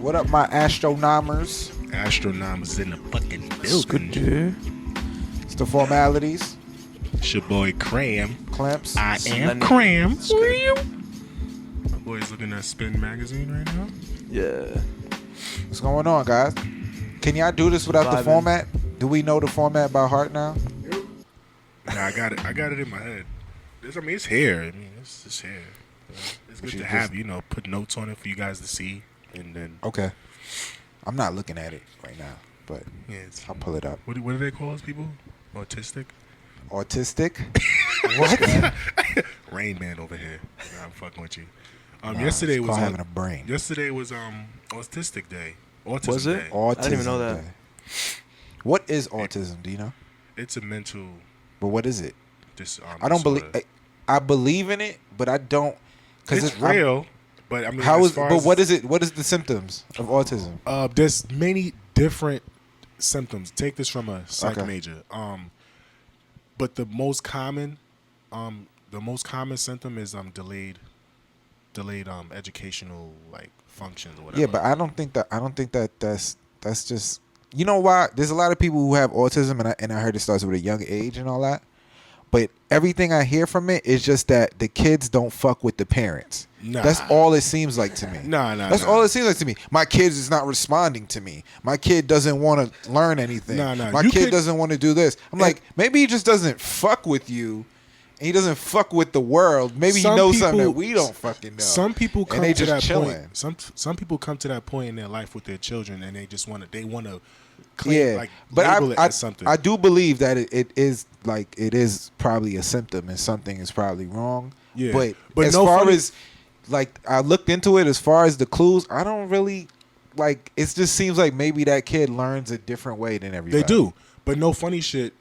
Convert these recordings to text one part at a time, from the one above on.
What up, my astronomers? Astronomers in the fucking Good building. dude. It's the formalities. It's your boy Cram. Clamps. I am Slender. Cram. My boy's looking at Spin magazine right now. Yeah. What's going on, guys? Can y'all do this without the Vibing. format? Do we know the format by heart now? Nah, I got it in my head. It's here. It's here. It's good you to have, put notes on it for you guys to see. And then, Okay. I'm not looking at it right now, but yeah, I'll pull it up. what do they call those people? Autistic? Autistic? What? Rain Man over here. Nah, I'm fucking with you. Nah, Yesterday it's was called having a brain. Yesterday was Autistic Day. Autism Was it? Day. Autism. I didn't even know that. Day. What is autism? Do you know? It's a mental But what is it? I don't disorder. believe. I believe in it, but I don't. Because It's real, but I mean, How as is? far But as, what is it? What is the symptoms of autism? There's many different symptoms. Take this from a psych Okay. major. But the most common symptom is delayed educational functions or whatever. Yeah, but I don't think that's just. You know why? There's a lot of people who have autism, and I heard it starts with a young age and all that. But everything I hear from it is just that the kids don't fuck with the parents. Nah. That's all it seems like to me. Nah. That's all it seems like to me. My kid is not responding to me. My kid doesn't want to learn anything. Nah. My kid doesn't want to do this. I'm like, maybe he just doesn't fuck with you. And he doesn't fuck with the world. Maybe he knows something that we don't fucking know. Some people come and they to just that chilling. point. Some people come to that point in their life with their children, and they just want to claim, Yeah, but label it I as something. I do believe that it is probably a symptom and something is probably wrong. Yeah. But But as no far funny- as I looked into it, as far as the clues, I don't really it just seems like maybe that kid learns a different way than everybody. They do, but no funny shit.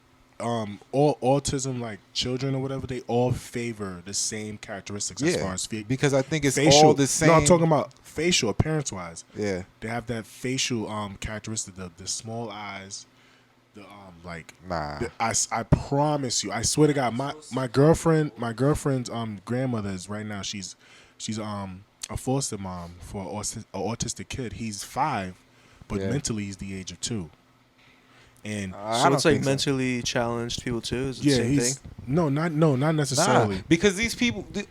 All autism children or whatever, they all favor the same characteristics as far as because I think it's facial. all the same. No, I'm talking about facial appearance wise. Yeah. They have that facial characteristic, the small eyes, the Nah. I promise you, I swear to God, my girlfriend's grandmother is right now. She's a foster mom for an autistic kid. He's 5, but Yeah. mentally he's the age of 2. And I So don't it's like think so. mentally challenged people too? Is it the same thing? not necessarily. Nah, because the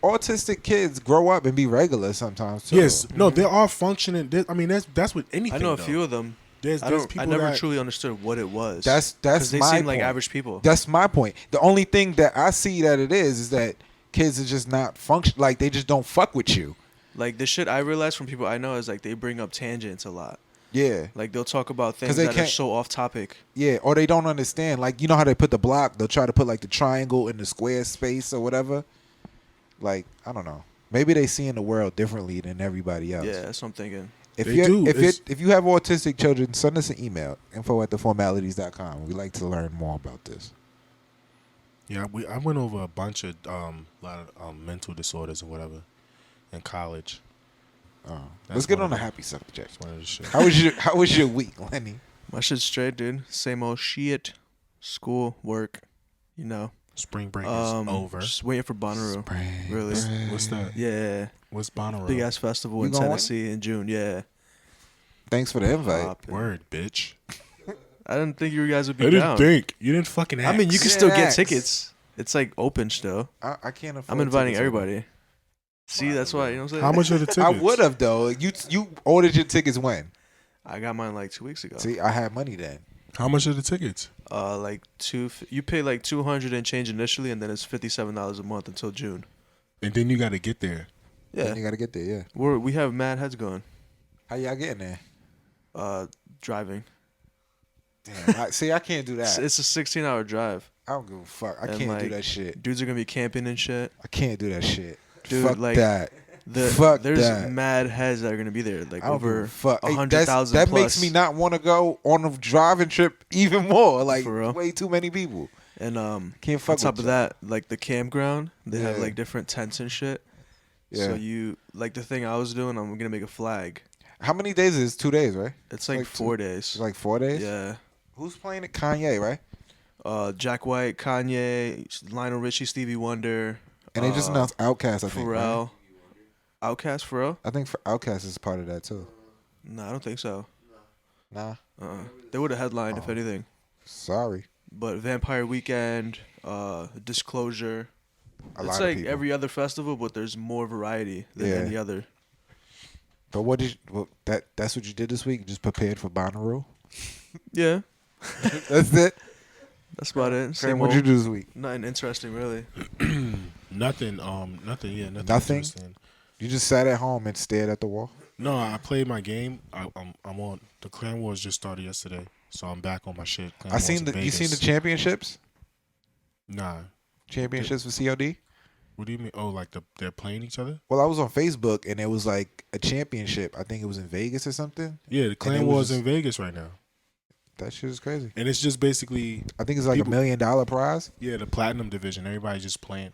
autistic kids grow up and be regular sometimes too. Yes, no, they are functioning. I mean, that's with anything. I know a though. few of them. There's I people never that, truly understood what it was. That's 'Cause they my seem like point. average people. That's my point. The only thing that I see that it is that kids are just not function. They just don't fuck with you. Like the shit I realize from people I know is they bring up tangents a lot. Yeah, They'll talk about things they that are can't- so off topic. yeah. Or they don't understand. You know how they put the block? They'll try to put the triangle in the square space or whatever. I don't know. Maybe they see in the world differently than everybody else. Yeah, that's what I'm thinking. If They you do. if you have autistic children, send us an email, info@theformalities.com. We'd like to learn more about this. Yeah, I went over a bunch of lot of mental disorders or whatever in college. Let's get one on of a the- happy subject. That's one of the shit. How was your week, Lenny? My shit's straight, dude. Same old shit. School, work, Spring break is over. Just waiting for Bonnaroo. Really? What's that? Yeah. What's Bonnaroo? Big ass festival You in going? Tennessee in June. Yeah. Thanks for the invite. Poppin'. Word, bitch. I didn't think you guys would be I didn't down. think you didn't fucking. Ask. I mean, you can Yeah, still get ask. tickets. It's open still. I can't afford. I'm inviting tickets. everybody. See, that's why, you know what I'm saying? How much are the tickets? I would have though. You ordered your tickets when? I got mine 2 weeks ago. See, I had money then. How much are the tickets? You pay $200 and change initially, and then it's $57 a month until June. And then you got to get there. Yeah, Then you gotta get there. Yeah. we have mad heads going. How y'all getting there? Driving. Damn. See, I can't do that. It's a 16-hour drive. I don't give a fuck. I And, can't do that shit. Dudes are gonna be camping and shit. I can't do that shit. Dude, fuck like, that. Fuck there's that. mad heads that are gonna be there, I don't give over a fuck. Hey, 100,000 that plus. makes me not want to go on a driving trip even more. For real? Way too many people. And Can't fuck on top with of that, the campground, they have Yeah. different tents and shit. Yeah. So you the thing I was doing, I'm gonna make a flag. How many days is it? 2 days, right? It's Like 4 two- days. It's 4 days. Yeah. Who's playing it? Kanye, right? Jack White, Kanye, Lionel Richie, Stevie Wonder. And they just announced Outkast. I think. Right? Pharrell. Outkast, Pharrell. I think Outkast is part of that too. No, I don't think so. Nah. They would have headlined if anything. Sorry. But Vampire Weekend, Disclosure. A It's lot like of people. every other festival, but there's more variety than Yeah. any other. But that's what you did this week? You just prepared for Bonnaroo? Yeah, That's it? that's about it. Same What'd you old. do this week? Nothing interesting, really. Nothing. Nothing. Yeah, nothing. Nothing? Interesting. You just sat at home and stared at the wall? No, I played my game. I'm on the Clan Wars just started yesterday, so I'm back on my shit. Clan Wars in You seen the Vegas. championships? Nah. Championships for COD? What do you mean? Oh, like they're playing each other? Well, I was on Facebook and it was like a championship. I think it was in Vegas or something. Yeah, the it Clan was Wars just- in Vegas right now, That shit is crazy. and it's just basically I think it's like People- $1 million prize. the platinum division. Everybody's just playing.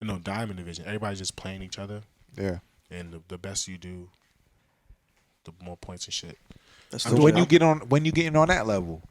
No, diamond division. Everybody's just playing each other, Yeah. and the best you do, the more points and shit. That's I'm the So doing- when you getting on that level?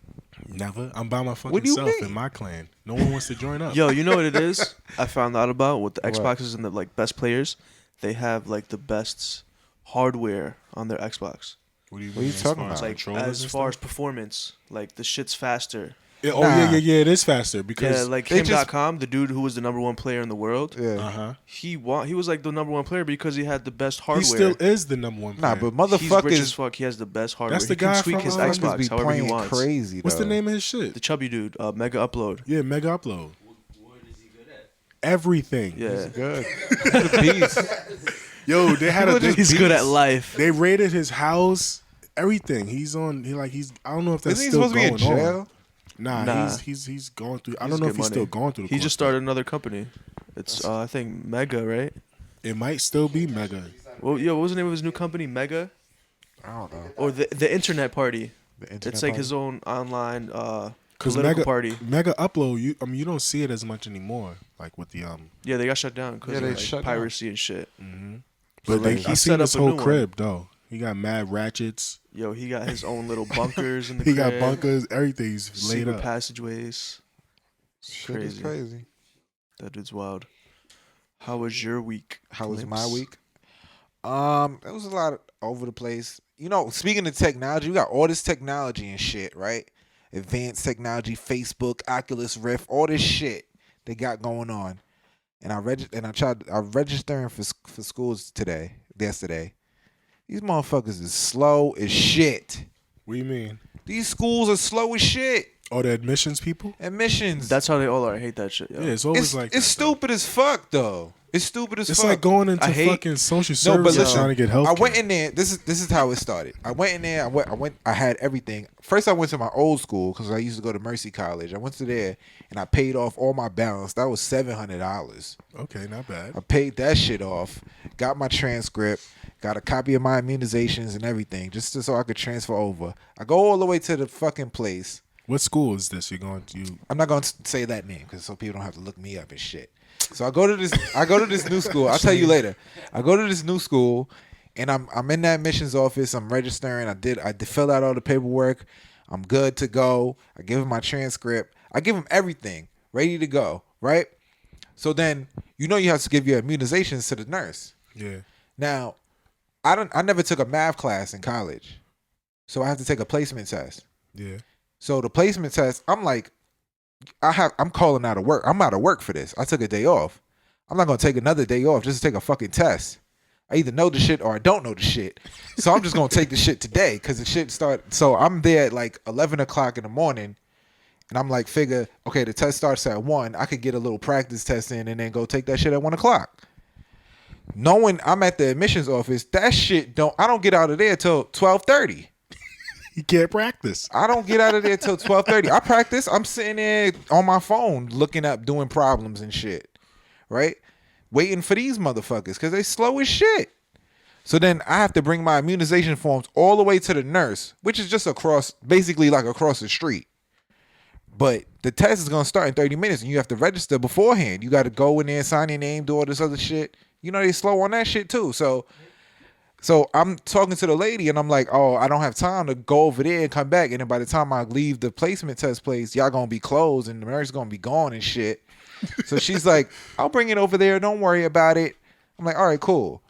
Never. I'm by my What fucking do you self mean? in my clan. No one wants to join up. Yo, you know what it is? I found out about with the What? Xboxes and the like best players. They have like the best hardware on their Xbox. What are you, What are you mean, talking as about? far Like controllers as and far as stuff? performance, like the shit's faster. Yeah, oh Nah. yeah, it is faster Yeah, because like they just- him.com, the dude who was the #1 player in the world. Yeah. He was like the #1 player because he had the best hardware. he still is the number one. Nah, player. but He's rich as motherfuckers fuck. He has the best hardware. That's the he can guy tweak from, his motherfuckers motherfuckers Xbox be however he playing wants. crazy. what's the though. name of his shit? The chubby dude, Mega Upload. Yeah, Mega Upload. What is he good at? Everything. Yeah, Good. He's a beast. Yo, they had a. he's good at life. They raided his house. Everything. He's on. He's. I don't know if that's Isn't he still supposed to be in going jail? on. Nah, Nah. he's going through. I He's don't know good if he's money. still going through. The He court just stuff. started another company. It's I think Mega, right? It might still be Mega. Well, yo, what was the name of his new company? Mega I don't know. or the Internet Party? The internet It's like part? his own online Because political Mega party. Mega Upload. You don't see it as much anymore. Like with the Yeah, they got shut down because Yeah, they of shut like, down. piracy and shit. But like, he he seen set his up a whole new one. crib though. He got mad ratchets. Yo, he got his own little bunkers in the He crib. got bunkers. Everything's laid secret up. passageways. Shit is crazy. crazy. That dude's wild. How was your week? How was Clips? my week? It was a lot of over the place. You know, speaking of technology, we got all this technology and shit, right? Advanced technology, Facebook, Oculus Rift, all this shit they got going on. And I'm registering for schools yesterday. These motherfuckers is slow as shit. What do you mean? These schools are slow as shit. Oh, the admissions people? Admissions. That's how they all are. I hate that shit. Yo. Yeah, it's always it's like it's that, though. stupid as fuck though. It's stupid as It's fuck. like going into I hate- fucking social No, but services listen, trying to get help. I went in there. This is how it started. I went in there. I had everything. First, I went to my old school because I used to go to Mercy College. I went to there and I paid off all my balance. That was $700. Okay, not bad. I paid that shit off. Got my transcript. Got a copy of my immunizations and everything, just so I could transfer over. I go all the way to the fucking place. What school is this? You're going to? I'm not going to say that name because so people don't have to look me up and shit. So I go to this new school. I'll tell you later. I go to this new school, and I'm in that admissions office. I'm registering. I fill out all the paperwork. I'm good to go. I give them my transcript. I give them everything ready to go. Right. So then you have to give your immunizations to the nurse. Yeah. Now, I never took a math class in college, so I have to take a placement test. Yeah. So the placement test, I'm like, I'm calling out of work. I'm out of work for this. I took a day off. I'm not gonna take another day off just to take a fucking test. I either know the shit or I don't know the shit. So I'm just gonna take the shit today because the shit start. So I'm there at like 11 o'clock in the morning, and I'm like, figure, okay, the test starts at 1. I could get a little practice test in and then go take that shit at 1 o'clock. Knowing I'm at the admissions office, that shit I don't get out of there till 12:30. You can't practice. I don't get out of there till 12:30. I practice. I'm sitting there on my phone looking up, doing problems and shit, right? Waiting for these motherfuckers because they slow as shit. So then I have to bring my immunization forms all the way to the nurse, which is just basically like across the street. But the test is going to start in 30 minutes and you have to register beforehand. You got to go in there, sign your name, do all this other shit. You know, they slow on that shit too. So I'm talking to the lady and I'm like, oh, I don't have time to go over there and come back. And then by the time I leave the placement test place, y'all going to be closed and the nurse is going to be gone and shit. So she's like, I'll bring it over there. Don't worry about it. I'm like, all right, cool.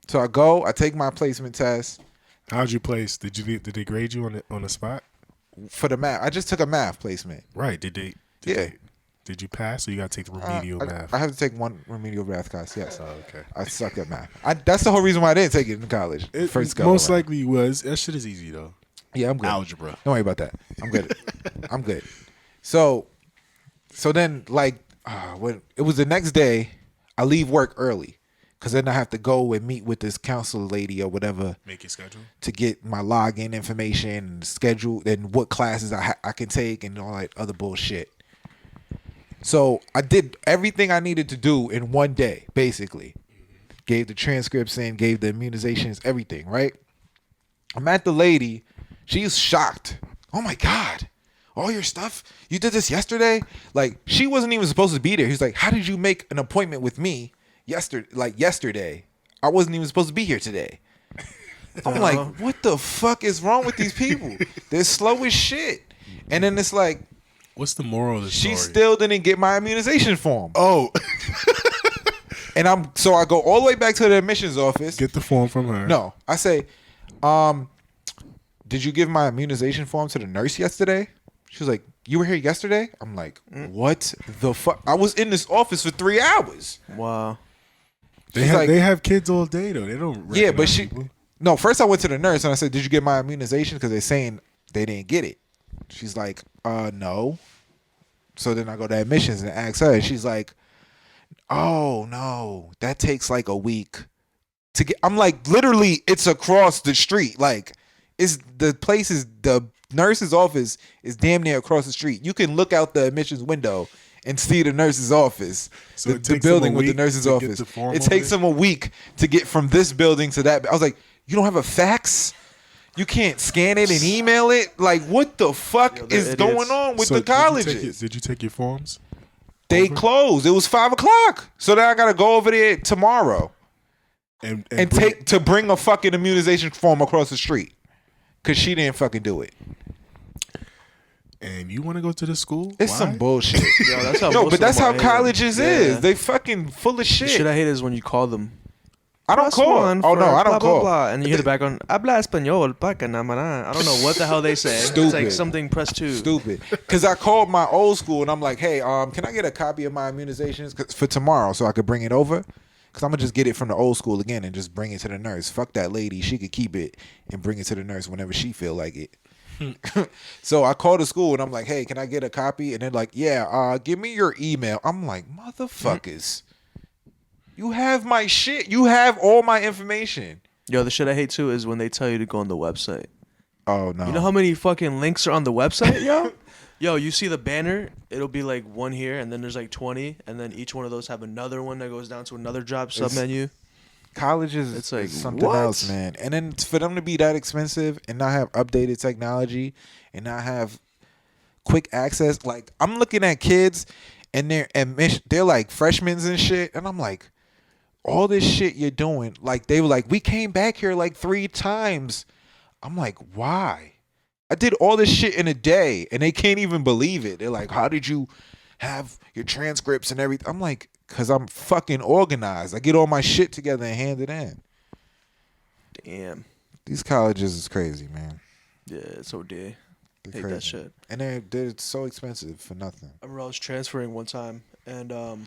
So I go, I take my placement test. How'd you place? Did they grade you on the spot? For the math, I just took a math placement. Right. Did you pass, or you got to take the remedial math? I have to take one remedial math class. Yes. Oh, okay. I suck at math. That's the whole reason why I didn't take it in college. First go most around. likely you was. That shit is easy though. Yeah, I'm good. Algebra. Don't worry about that. I'm good. I'm good. So then, like, when it was the next day, I leave work early because then I have to go and meet with this counselor lady or whatever. Make your schedule to get my login information and schedule and what classes I can take and all that other bullshit. So I did everything I needed to do in one day, basically. Gave the transcripts in, gave the immunizations, everything, right? I'm at the lady. She's shocked. Oh my God. All your stuff? You did this yesterday? Like, she wasn't even supposed to be there. He's like, how did you make an appointment with me yesterday? I wasn't even supposed to be here today. I'm like, what the fuck is wrong with these people? They're slow as shit. And then it's like, what's the moral of the story? She still didn't get my immunization form. Oh. And I go all the way back to the admissions office. Get the form from her. No. I say, did you give my immunization form to the nurse yesterday? She was like, you were here yesterday? I'm like, what the fuck? I was in this office for 3 hours. Wow. They have kids all day though. They don't. Yeah, but people. No, first I went to the nurse and I said, did you get my immunization? Because they're saying they didn't get it. She's like, no. So then I go to admissions and ask her. And she's like, oh, no. That takes like a week to get. I'm like, literally, it's across the street. Like, the nurse's office is damn near across the street. You can look out the admissions window and see the nurse's office. So the building with the nurse's office. It takes them a week to get from this building to that. I was like, you don't have a fax? You can't scan it and email it? Like, what the fuck is going on with the colleges? Did you take your forms? They closed. It was 5:00. So then I got to go over there tomorrow and bring a fucking immunization form across the street because she didn't fucking do it. And you want to go to the school? It's some bullshit. Yo, that's how no, but that's how colleges is. They fucking full of The shit. shit I hate is when you call them. I don't call. Oh no, I don't call. Blah, and you hear the background. Habla español, pa que namara. I don't know what the hell they say. Stupid. It's like something press 2. Stupid. Because I called my old school and I'm like, hey, can I get a copy of my immunizations for tomorrow so I could bring it over? Because I'm gonna just get it from the old school again and just bring it to the nurse. Fuck that lady. She could keep it and bring it to the nurse whenever she feel like it. So I called the school and I'm like, hey, can I get a copy? And they're like, yeah, give me your email. I'm like, motherfuckers. You have my shit. You have all my information. Yo, the shit I hate too is when they tell you to go on the website. Oh no. You know how many fucking links are on the website, yo? Yo, you see the banner, it'll be like one here and then there's like 20 and then each one of those have another one that goes down to another job submenu. Colleges, it's like something what? else, man. And then for them to be that expensive and not have updated technology and not have quick access, like I'm looking at kids and they're like freshmen and shit, and I'm like, all this shit you're doing, like they were like, we came back here like 3 times. I'm like, why? I did all this shit in a day, and they can't even believe it. They're like, how did you have your transcripts and everything? I'm like, because I'm fucking organized. I get all my shit together and hand it in. Damn. These colleges is crazy, man. Yeah, it's OD. They're Hate crazy. that shit. And they're so expensive for nothing. I remember I was transferring one time, and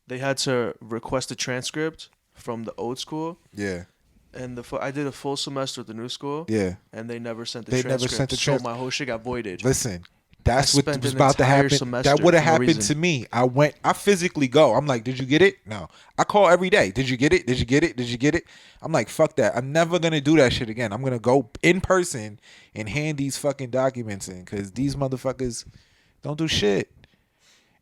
they had to request a transcript from the old school. Yeah. And I did a full semester at the new school. Yeah. And they never sent the They transcript. never sent the So transcript. my whole shit got voided. Listen, that's what spent was an about to entire happen. semester That would have for no happened reason. to me. I physically go. I'm like, did you get it? No. I call every day. Did you get it? Did you get it? Did you get it? I'm like, fuck that. I'm never going to do that shit again. I'm going to go in person and hand these fucking documents in because these motherfuckers don't do shit.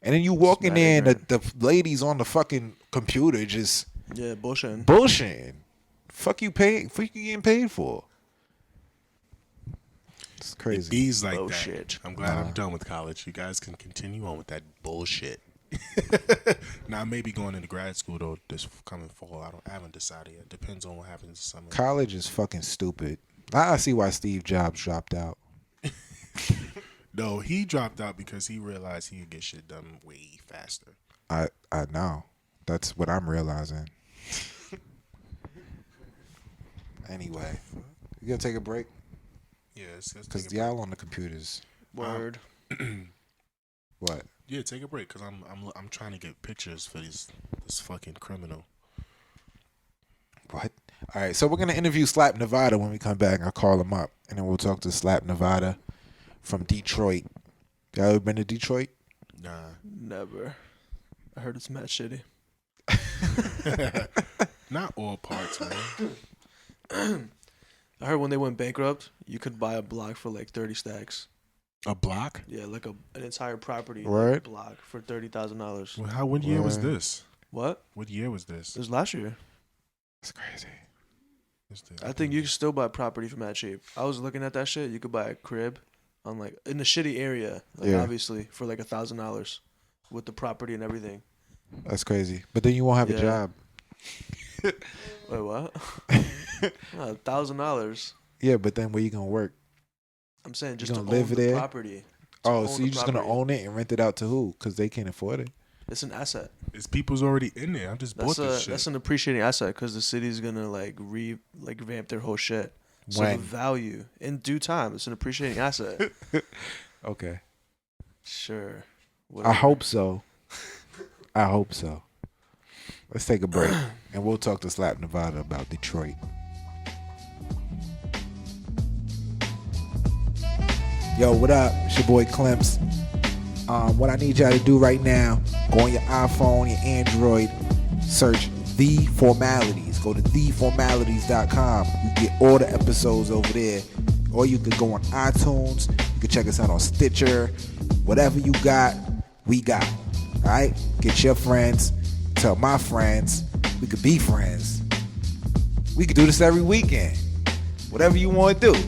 And then you walk in there and the ladies on the fucking computer just bullshitting. Fuck you getting paid for? It's crazy. It bees like bullshit. That. I'm glad I'm done with college. You guys can continue on with that bullshit. Now I may be going into grad school though this coming fall. I haven't decided yet. Depends on what happens this summer. College is fucking stupid. Now I see why Steve Jobs dropped out. No, he dropped out because he realized he could get shit done way faster. I know. That's what I'm realizing. Anyway, you gonna take a break? Yeah, let's Cause take a break. y'all on the computers. Word. What? Yeah, take a break, cause I'm trying to get pictures for this fucking criminal. What? All right, so we're gonna interview Slap Nevada when we come back. I'll call him up, and then we'll talk to Slap Nevada from Detroit. Y'all ever been to Detroit? Nah. Never. I heard it's mad shitty. Not all parts, man. I heard when they went bankrupt, you could buy a block for like 30 stacks. A block? Yeah, like an entire property Word? block for $30,000. Well, what year was Word. this? What? What year was this? It was last year. That's crazy. I think you can still buy property from that cheap. I was looking at that shit. You could buy a crib on like in the shitty area, like Yeah. obviously for like $1,000 with the property and everything. That's crazy. But then you won't have a Yeah. job. Wait, what? $1,000. Yeah, but then where you gonna work? I'm saying just to gonna own live the there? property. Oh, own so the you're just gonna property. own it and rent it out to who? Because they can't afford it. It's an asset. It's people's already in there. I just bought this shit. That's an appreciating asset because the city's gonna like revamp their whole shit. So When? the value in due time, it's an appreciating asset. Okay. Sure. I Whatever. hope so. I hope so. Let's take a break, and we'll talk to Slap Nevada about Detroit. Yo, what up? It's your boy Clemps. What I need y'all to do right now, go on your iPhone, your Android, search The Formalities. Go to theformalities.com. You get all the episodes over there. Or you could go on iTunes. You can check us out on Stitcher. Whatever you got, we got. All right? Get your friends. Tell my friends. We could be friends. We could do this every weekend. Whatever you want to do.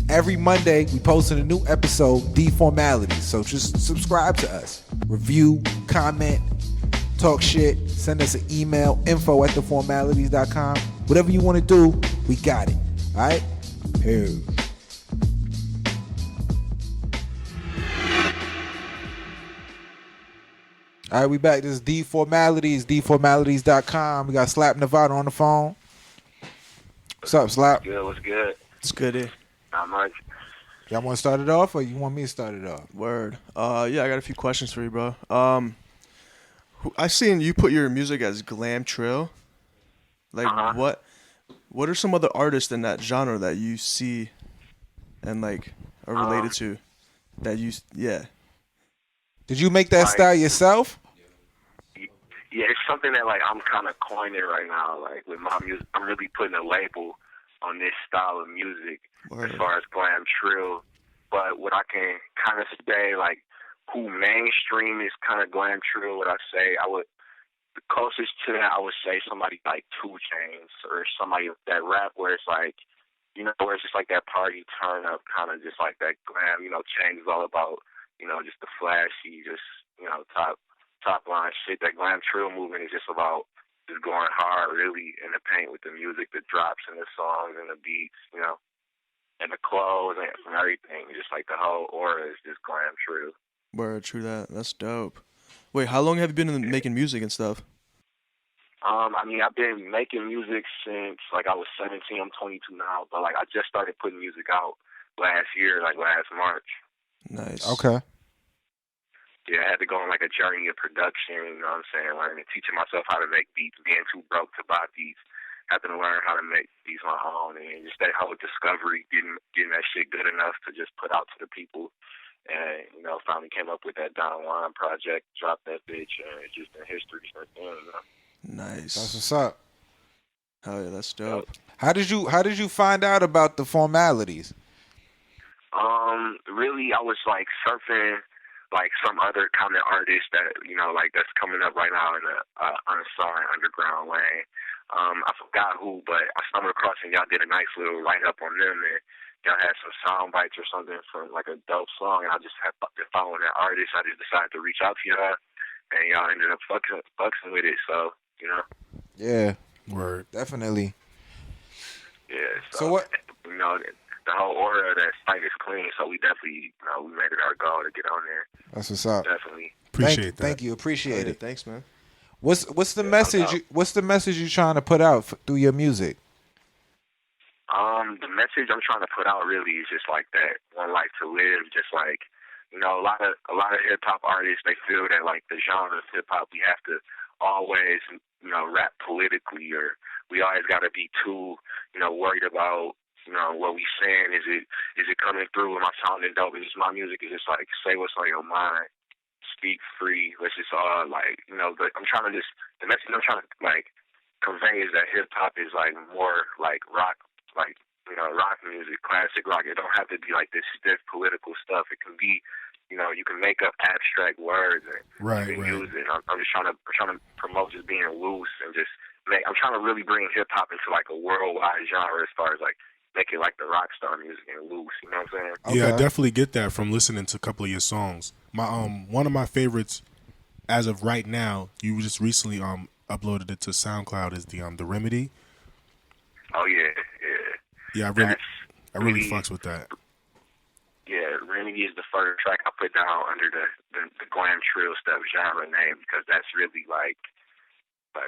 Every Monday, we posting a new episode, The Formalities. So just subscribe to us. Review, comment, talk shit. Send us an email, info@theformalities.com. Whatever you want to do, we got it. All right? Here. All right, we back. This is The Formalities, theformalities.com. We got Slap Nevada on the phone. What's up, Slap? Good, what's good? It's good. Not much. Y'all want to start it off, or you want me to start it off? Word. Yeah, I got a few questions for you, bro. I seen you put your music as glam trill. Like what are some other artists in that genre that you see and like are related to that you Did you make that Like- style yourself? Yeah, it's something that like I'm kind of coining right now. Like with my music, I'm really putting a label on this style of music Word. as far as glam trill. But what I can kind of say, like who mainstream is kind of glam trill. What I say, the closest to that, I would say somebody like 2 Chainz or somebody that rap where it's like, you know, where it's just like that party turn up, kind of just like that glam. You know, Chainz is all about, you know, just the flashy, just, you know, top line shit. That glam trill movement is just about just going hard, really, in the paint with the music, the drops and the songs and the beats, you know, and the clothes and everything. Just like the whole aura is just glam trill. Word, true that. That's dope. Wait, how long have you been making music and stuff? I mean, I've been making music since like I was 17. I'm 22 now, but like I just started putting music out last year, like last March. Nice. Okay. Yeah, I had to go on like a journey of production, you know what I'm saying, learning, teaching myself how to make beats, being too broke to buy beats, having to learn how to make beats on my own, and just that whole discovery, getting that shit good enough to just put out to the people. And, you know, finally came up with that Don Juan project, dropped that bitch, and it's just been history since then, you know. Nice. That's what's up. Hell yeah, that's dope. How did you find out about the Formalities? Really, I was like surfing like some other kind of artist that, you know, like that's coming up right now in the unsigned underground lane. I forgot who, but I stumbled across and y'all did a nice little write up on them, and y'all had some sound bites or something from like a dope song, and I just had been following that artist. I just decided to reach out to y'all, and y'all ended up fucking with it. So, you know. Yeah, Word. definitely. Yeah. So what? You know, the whole aura of that site is clean, so we definitely, you know, we made it our goal to get on there. That's what's up. Definitely. Appreciate that. Thank you. Appreciate Yeah, it. thanks, man. What's the Yeah, no message? doubt. What's the message you trying to put out through your music? the message I'm trying to put out really is just like that one life to live. Just like, you know, a lot of hip hop artists, they feel that like the genre of hip hop, we have to always, you know, rap politically, or we always got to be too, you know, worried about, you know, what we saying. Is it coming through? Am I sounding dope? Is my music is just like say what's on your mind, speak free. Let's just all like, you know. But I'm trying to just the message I'm trying to like convey is that hip hop is like more like rock, like, you know, rock music, classic rock. It don't have to be like this stiff political stuff. It can be, you know, you can make up abstract words and you can use it. I'm just trying to promote just being loose and just I'm trying to really bring hip hop into like a worldwide genre as far as like make it like the rock star music and loose. You know what I'm saying? Okay. Yeah, I definitely get that from listening to a couple of your songs. My one of my favorites as of right now, you just recently uploaded it to SoundCloud, is the Remedy. Oh yeah. Yeah, I really fucks with that. Yeah, Remedy is the first track I put down under the glam trill stuff genre name, because that's really like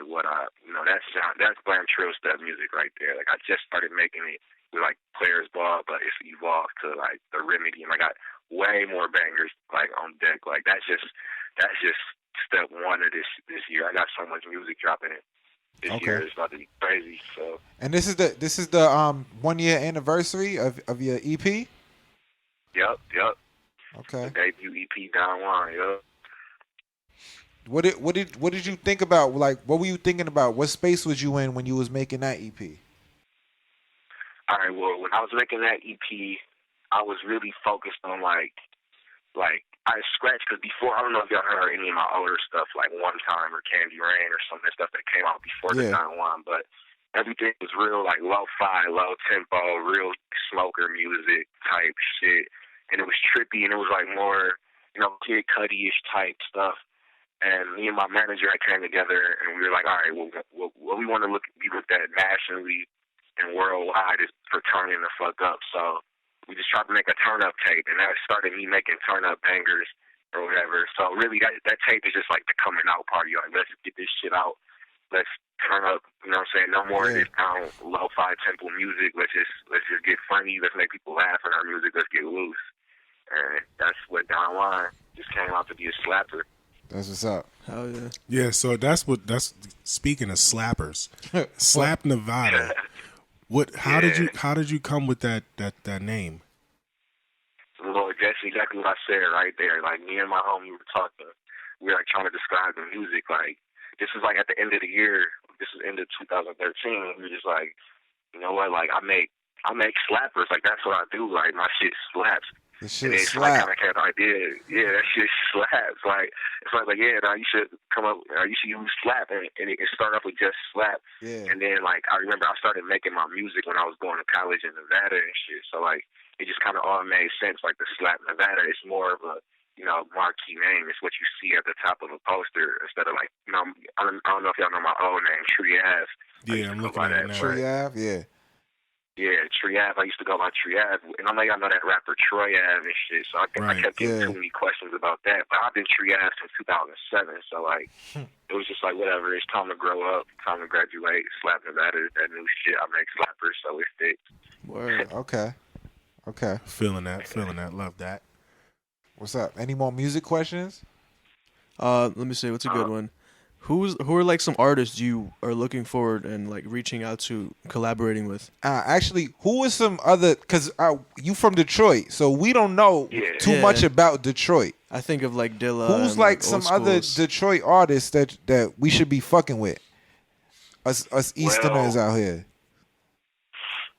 what that's glam trill stuff music right there. Like I just started making it with like Players Ball, but it's evolved to like the Remedy, and I got way more bangers like on deck. Like that's just step one of this year. I got so much music dropping it. This year is about to be crazy. So. And this is the 1 year anniversary of your EP. Yep. Okay. The debut EP Don Juan. Yep. What did you think about? Like, what were you thinking about? What space was you in when you was making that EP? All right. Well, when I was making that EP, I was really focused on like I scratched, because before, I don't know if y'all heard any of my older stuff like One Time or Candy Rain or some of the stuff that came out before the Don Juan, but everything was real like lo-fi, low tempo, real smoker music type shit, and it was trippy, and it was like more, you know, Kid Cudi-ish type stuff. And me and my manager came together, and we were like, all right, well, what we want to be looked at nationally and worldwide is for turning the fuck up. So we just tried to make a turn up tape, and that started me making turn up bangers or whatever. So really, that tape is just like the coming out party. Like, let's get this shit out. Let's turn up. You know what I'm saying? No more of this down lo-fi tempo music. Let's just get funny. Let's make people laugh in our music. Let's get loose. And that's what Don Juan just came out to be, a slapper. That's what's up. Hell yeah. Yeah, so that's speaking of slappers. Slap Nevada. How did you come with that name? Lord, that's exactly what I said right there. Like, me and my homie were talking. We were like trying to describe the music. Like, this was like at the end of the year. This was end of 2013. We were just like, you know what? Like, I make slappers. Like, that's what I do. Like, my shit slaps. The shit slaps. Like, I kind of idea. Yeah, that shit slaps. Like, it's like yeah, you should come up. You should use slap, and it start off with just slap. Yeah. And then like I remember I started making my music when I was going to college in Nevada and shit. So like it just kind of all made sense. Like the Slap Nevada is more of a, you know, marquee name. It's what you see at the top of a poster instead of like, you know, I don't know if y'all know my old name, Tree Ave. Yeah, I'm looking at it now. Tree Ave, yeah. Yeah, Tree Ave. I used to go by Tree Ave, and I know y'all know that rapper Troy Ave and shit. So I kept getting too many questions about that. But I've been Tree Ave since 2007. So like, it was just like whatever. It's time to grow up, time to graduate. Slap Nevada, that new shit. I make slappers, so it fits. Word. Okay. Feeling that. Love that. What's up? Any more music questions? Let me see. What's a good one? Who are like some artists you are looking forward and like reaching out to, collaborating with? Actually, who is some other? Because you from Detroit, so we don't know too much about Detroit. I think of like Dilla. Who's like some other Detroit artists that we should be fucking with? Us Easterners out here.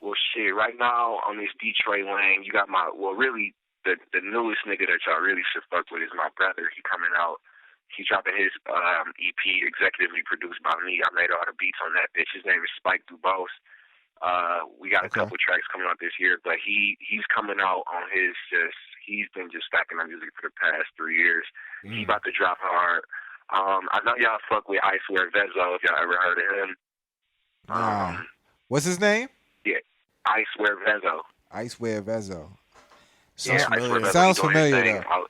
Well, shit. Right now on this Detroit lane, you got really the newest nigga that y'all really should fuck with is my brother. He coming out. He's dropping his EP, executively produced by me. I made all the beats on that bitch. His name is Spike Dubose. We got a couple tracks coming out this year, but he's coming out on his he's been just stacking my music for the past 3 years. He about to drop hard. I know y'all fuck with I Swear Vezo, if y'all ever heard of him. What's his name? Yeah, I Swear Vezo. I Swear Vezo. Sounds familiar though.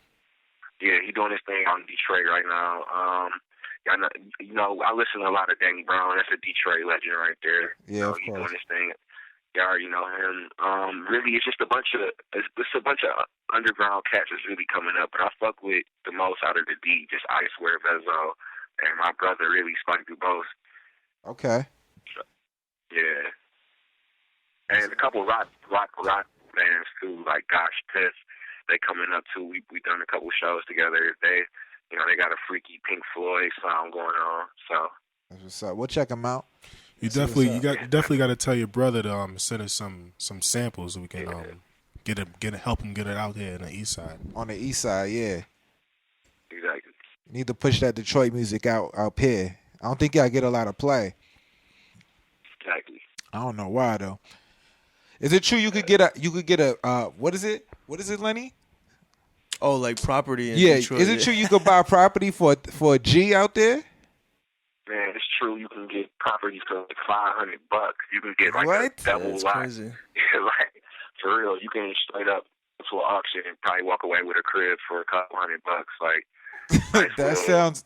Yeah, he doing his thing out in Detroit right now. You know, I listen to a lot of Danny Brown. That's a Detroit legend right there. Yeah, of He course. doing his thing. You already know him. Really, it's just it's a bunch of underground cats that's really coming up. But I fuck with the most out of the D, just Icewear, Vezo, and my brother really Spike do both. Okay. So, yeah, and a couple rock bands too, like Gosh Piff. They coming up too. We done a couple shows together. They got a freaky Pink Floyd sound going on. So That's what's up. We'll check them out. You See what's definitely up. you definitely got to tell your brother to send us some samples so we can help him get it out here in the east side. On the east side, yeah. exactly. You need to push that Detroit music out here. I don't think y'all get a lot of play. Exactly. I don't know why though. Is it true you could get a what is it? What is it, Lenny? Oh, like property in Yeah, Detroit. is it true you could buy property for a G out there? Man, it's true. You can get properties for like $500. You can get like What? a double That's lot. crazy. Like for real, you can straight up go to an auction and probably walk away with a crib for a couple $100. Like that sounds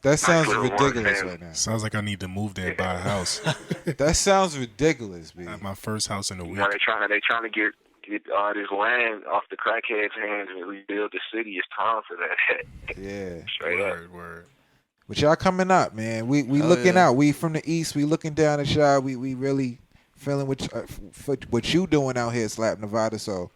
ridiculous right now. Sounds like I need to move there and buy a house. That sounds ridiculous, B. At my first house in a week. they trying to get this land off the crackheads' hands and rebuild the city. It's time for that. Yeah. Straight up. Word. But y'all coming up, man. We Hell looking yeah. out. We from the east. We looking down at y'all. We really feeling what you doing out here, Slap Nevada. So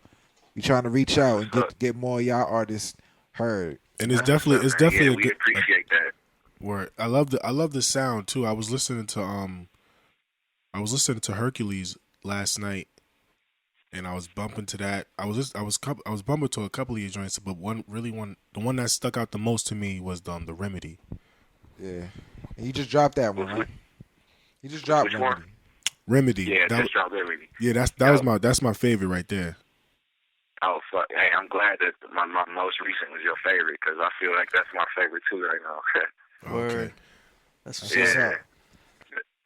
we trying to reach out and get more of y'all artists heard. And it's definitely Yeah, a we good appreciate that. word. I love the sound too. I was listening to Hercules last night, and I was bumping to that. I was bumping to a couple of your joints, but the one that stuck out the most to me was the Remedy. Yeah. And you just dropped that one, right? You just dropped Which one? Remedy. Yeah, just dropped Remedy. Yeah, that's my favorite right there. Oh fuck! Hey, I'm glad that my most recent was your favorite because I feel like that's my favorite too right now. Word. That's what's Yeah. up.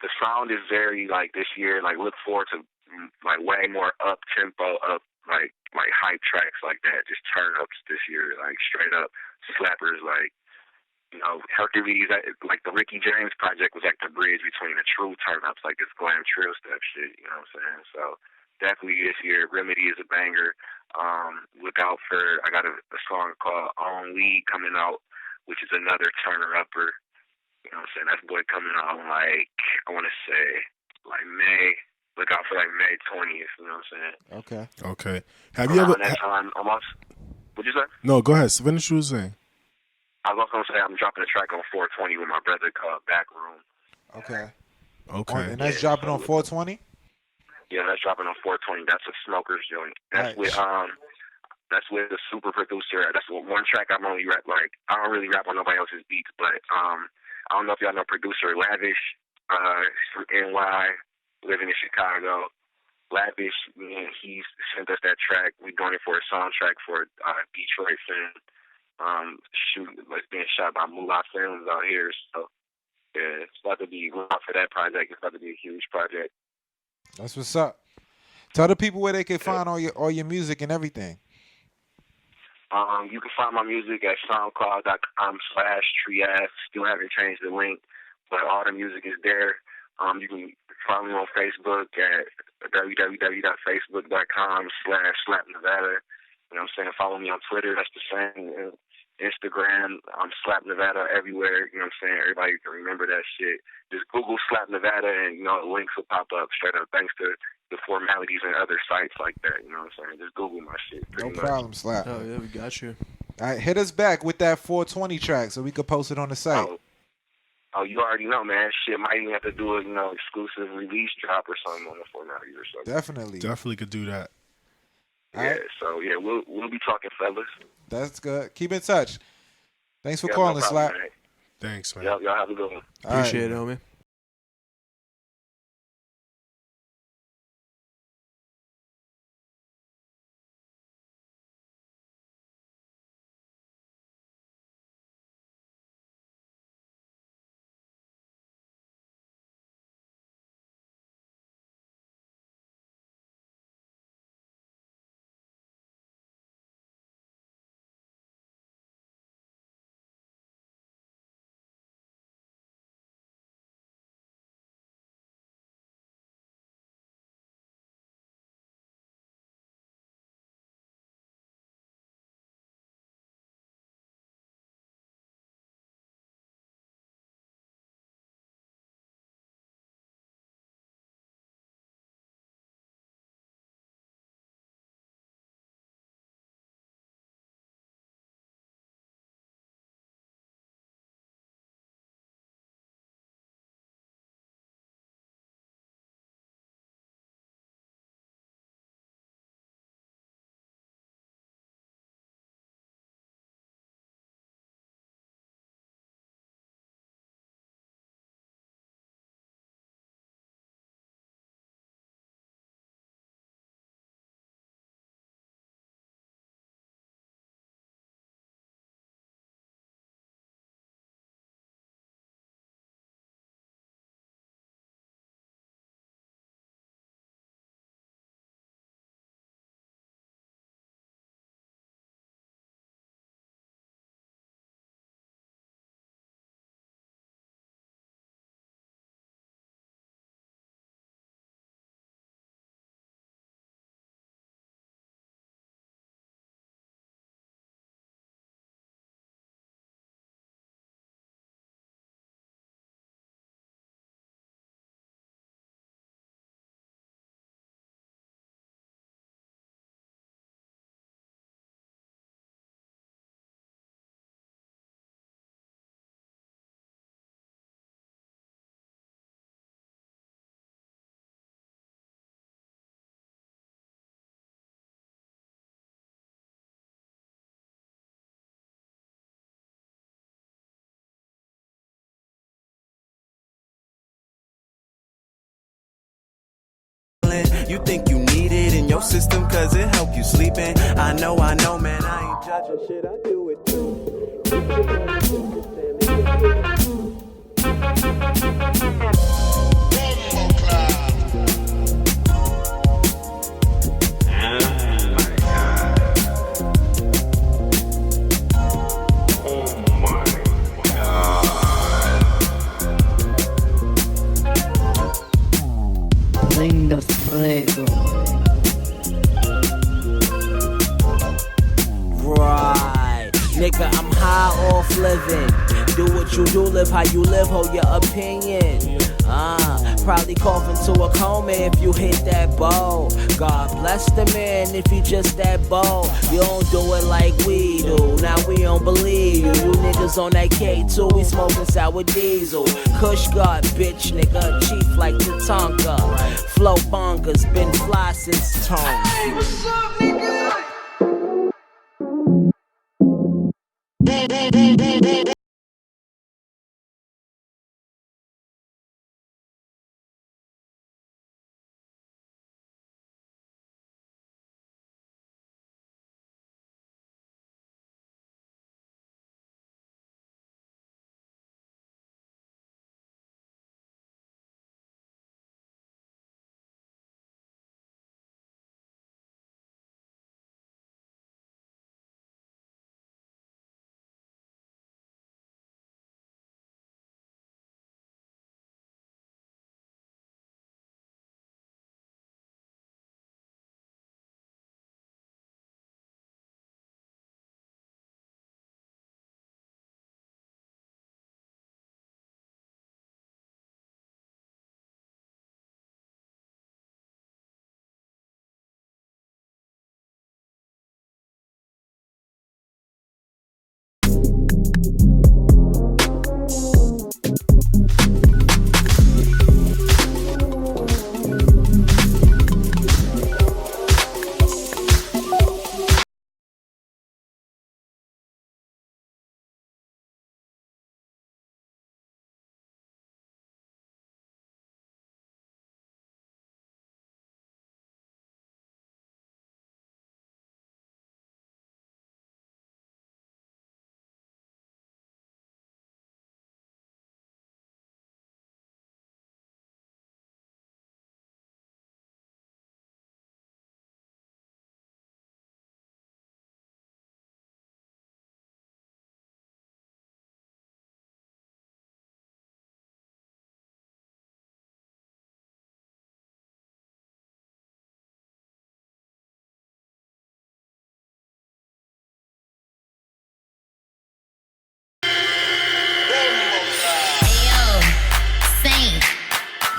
The sound is very like this year. Like look forward to like way more up tempo, up like hype tracks like that. Just turn ups this year, like straight up slappers. Like Hercules, like the Ricky James project was like the bridge between the true turn ups, like this glam trill stuff shit. You know what I'm saying? So definitely this year, Remedy is a banger. Look out for I got a song called On League coming out, which is another turner upper. You know what I'm saying? That's boy coming out like I want to say like May. Look out for like May 20th. You know what I'm saying? Okay. Have you ever? Around that time, almost. What'd you say? No, go ahead. Finish what you were saying. I was gonna say I'm dropping a track on 420 with my brother called Backroom. Okay. Okay. And that's dropping on 420? Yeah, that's dropping on 420. That's a smoker's joint. That's with the super producer. That's one track I'm only rap like. I don't really rap on nobody else's beats, but I don't know if y'all know producer Lavish. He's from NY, living in Chicago. Lavish, man, he sent us that track. We're doing it for a soundtrack for Detroit film. It's being shot by Moolah Films out here. So yeah, it's about to be out for that project. It's about to be a huge project. That's what's up. Tell the people where they can find all your music and everything. You can find my music at soundcloud.com/Trias. Still haven't changed the link, but all the music is there. You can find me on Facebook at www.facebook.com/SlapNevada. You know what I'm saying? Follow me on Twitter. That's the same. Instagram, Slap Nevada everywhere. You know what I'm saying? Everybody can remember that shit. Just Google Slap Nevada and, links will pop up straight up thanks to the formalities and other sites like that. You know what I'm saying? Just Google my shit. No problem, Slap. Oh yeah, we got you. All right, hit us back with that 420 track so we could post it on the site. Oh, you already know, man. Shit might even have to do a, exclusive release drop or something on the formalities or something. Definitely could do that. Yeah, so yeah, we'll be talking, fellas. That's good. Keep in touch. Thanks for Yeah, calling, no problem, Slap. man. Thanks, man. Y'all have a good one. Appreciate it, homie. feeling. You think you need it in your system cause it help you sleeping. I know, man, I ain't judging shit, I do it too. Lindo fuego. Right, nigga, I'm high off living. Do what you do, live how you live, hold your opinion. Probably cough into a coma if you hit that ball. God bless the man if you just that bold. You don't do it like we do, now we don't believe you. You niggas on that K2, we smoking sour diesel. Kush God, bitch, nigga, chief like Tatanka. Flow bongers, been fly since Tone. Hey, what's up, nigga?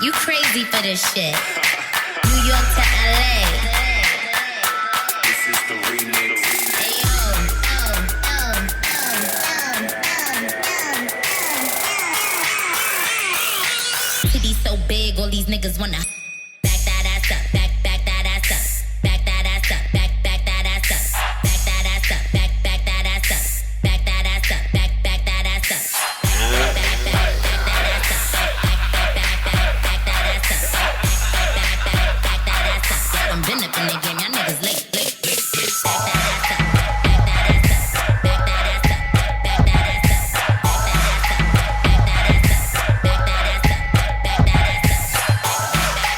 You crazy for this shit. New York to LA. This is the remix. Titties so big, all these niggas wanna back that ass up, back that ass up, back that ass up, back that ass up, back that ass up, back that ass up, back that ass up, back that ass up. I'm been up in the game, y'all niggas late. Back that ass up, back that ass up, back that ass up, back that ass up, back that ass up, back that ass up, back that ass up, back that ass up.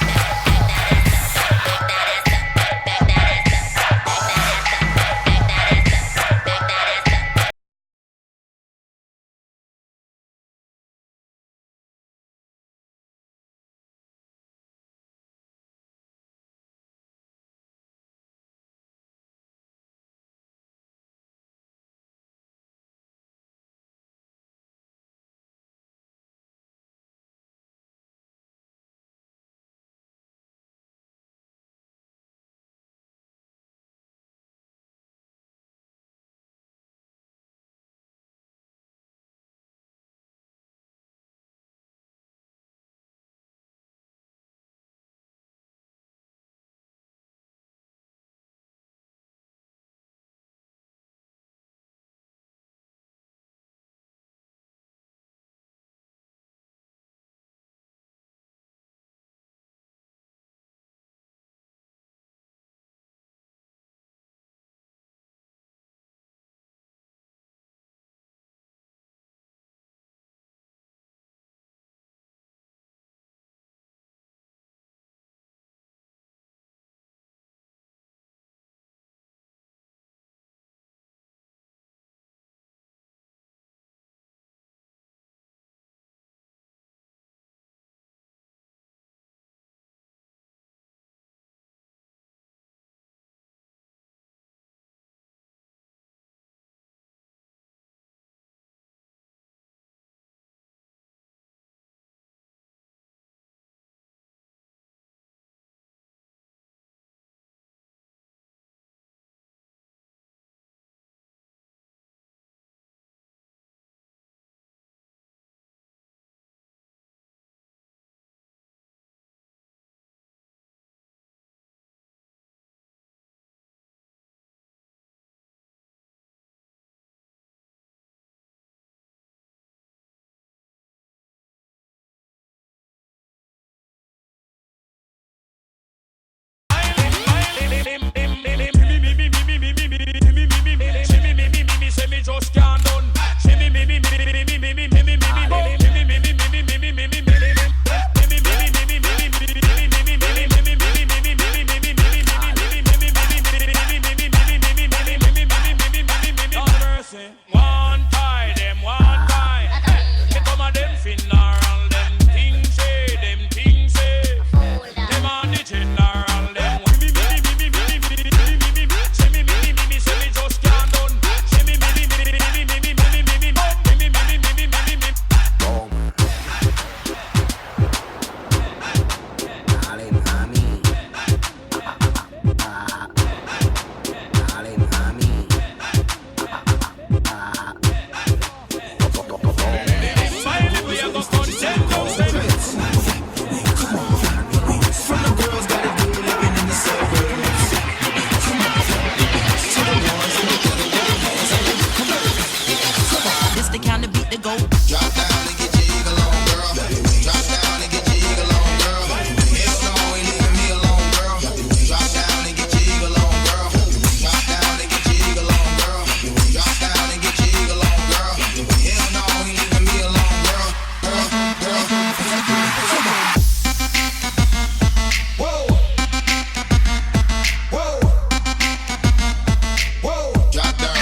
say, one tie, them one tie. They come a them funeral, them things say, them things say. Them on the general, them me, say me, say me just can't done. Say me, This the kind of beat that go. Drop down and get your eagle on, girl. Drop down and get your eagle on, girl. Hell no, ain't leaving me alone, girl. Drop down and get your eagle on, girl. Drop down and get your eagle on, girl. Drop down and get your eagle on, girl. Hell no, ain't leaving me alone, girl. Whoa. Whoa. Whoa. Drop down.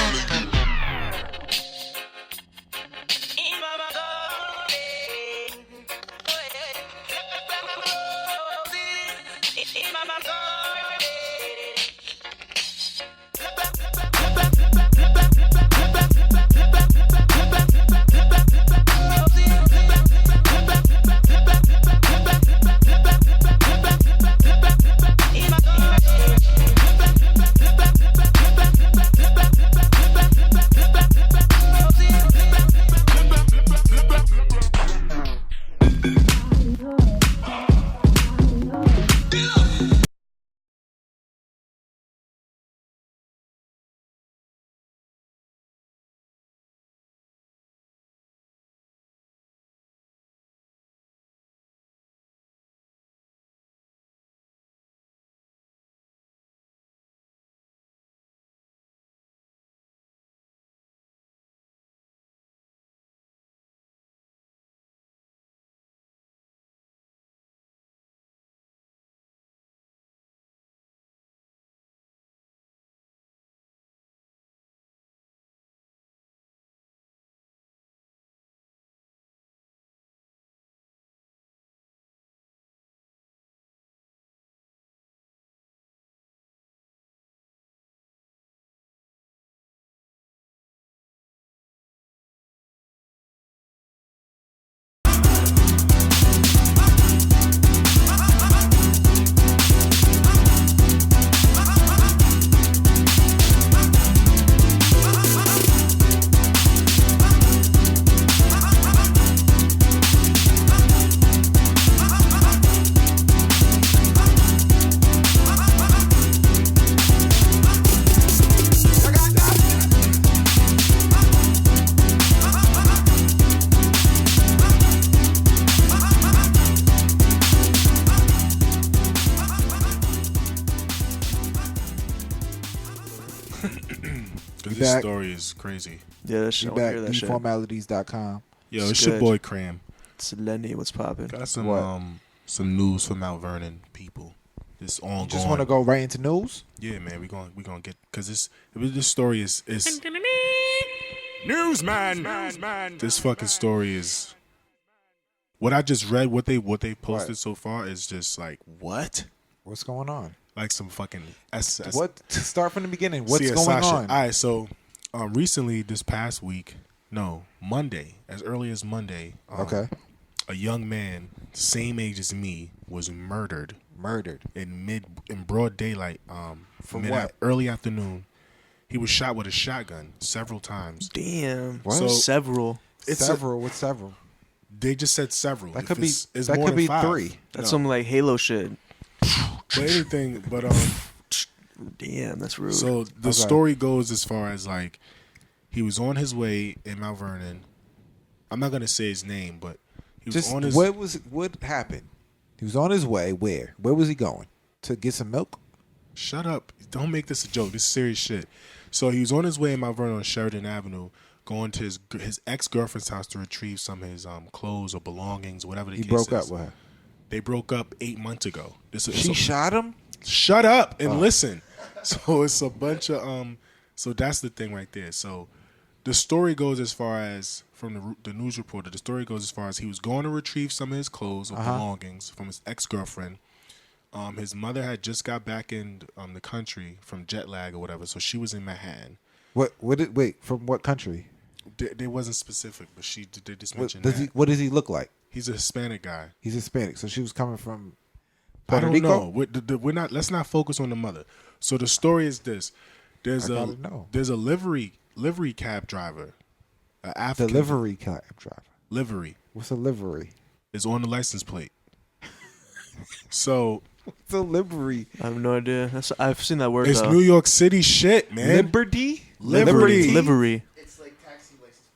This story is crazy. Yeah, that shit. We back. Hear that shit. Formalities.com. Yo, it's your boy Cram. It's Lenny. What's popping? Got some news from Mount Vernon people. This ongoing. You just want to go right into news? Yeah, man. We gonna get because this story is newsman. This fucking story is what I just read. What they posted so far is just like what? What's going on? Like some fucking what? Start from the beginning. What's going Sasha. on? All right, so recently this past week, Monday, as early as Monday, okay, a young man, same age as me, was murdered in broad daylight. From what? Early afternoon. He was shot with a shotgun several times. Damn. What? So several. What's several? They just said several. That could be. It's That more could than be 5. 3. That's some like Halo shit. But anything, but damn, that's rude. So the story goes as far as like he was on his way in Mount Vernon. I'm not gonna say his name, but he was on his. What happened? He was on his way. Where? Where was he going? To get some milk? Shut up! Don't make this a joke. This is serious shit. So he was on his way in Mount Vernon on Sheridan Avenue, going to his ex-girlfriend's house to retrieve some of his clothes or belongings, whatever the case is. He broke up with her. They broke up 8 months ago. She shot him? Shut up and listen. So it's a bunch of so that's the thing right there. So The story goes as far as, from the news reporter, the story goes as far as he was going to retrieve some of his clothes or belongings from his ex-girlfriend. His mother had just got back in the country from jet lag or whatever, so she was in Manhattan. Wait, from what country? They wasn't specific, but they just mentioned What does he look like? He's a Hispanic guy. He's Hispanic, so she was coming from I Puerto don't Rico? know. We're not. Let's not focus on the mother. So the story is this: there's a livery cab driver, an African Delivery cab driver. livery. What's a livery? Is on the license plate. So What's a livery? I have no idea. I've seen that word. it's New York City shit, man. Liberty? Livery.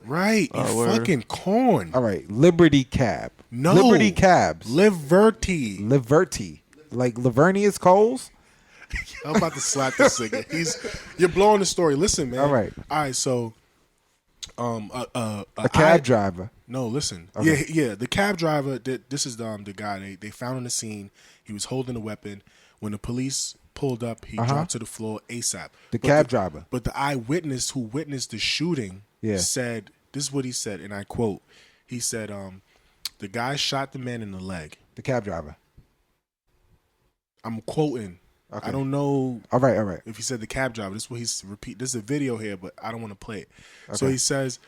Right, you word. fucking corn. All right, Liberty Cab. No. Liberty Cabs. Liberty. Like Lavernius Coles? I'm about to slap this nigga. You're blowing the story. Listen, man. All right. So, A cab driver. No, listen. Okay. Yeah. The cab driver. This is the guy they found on the scene. He was holding a weapon. When the police pulled up, he dropped to the floor ASAP. The cab driver. But the eyewitness who witnessed the shooting said, "This is what he said," and I quote. He said, "The guy shot the man in the leg." The cab driver. I'm quoting. Okay. I don't know. All right. If he said the cab driver, this is what he's repeat. This is a video here, but I don't want to play it. Okay. So he says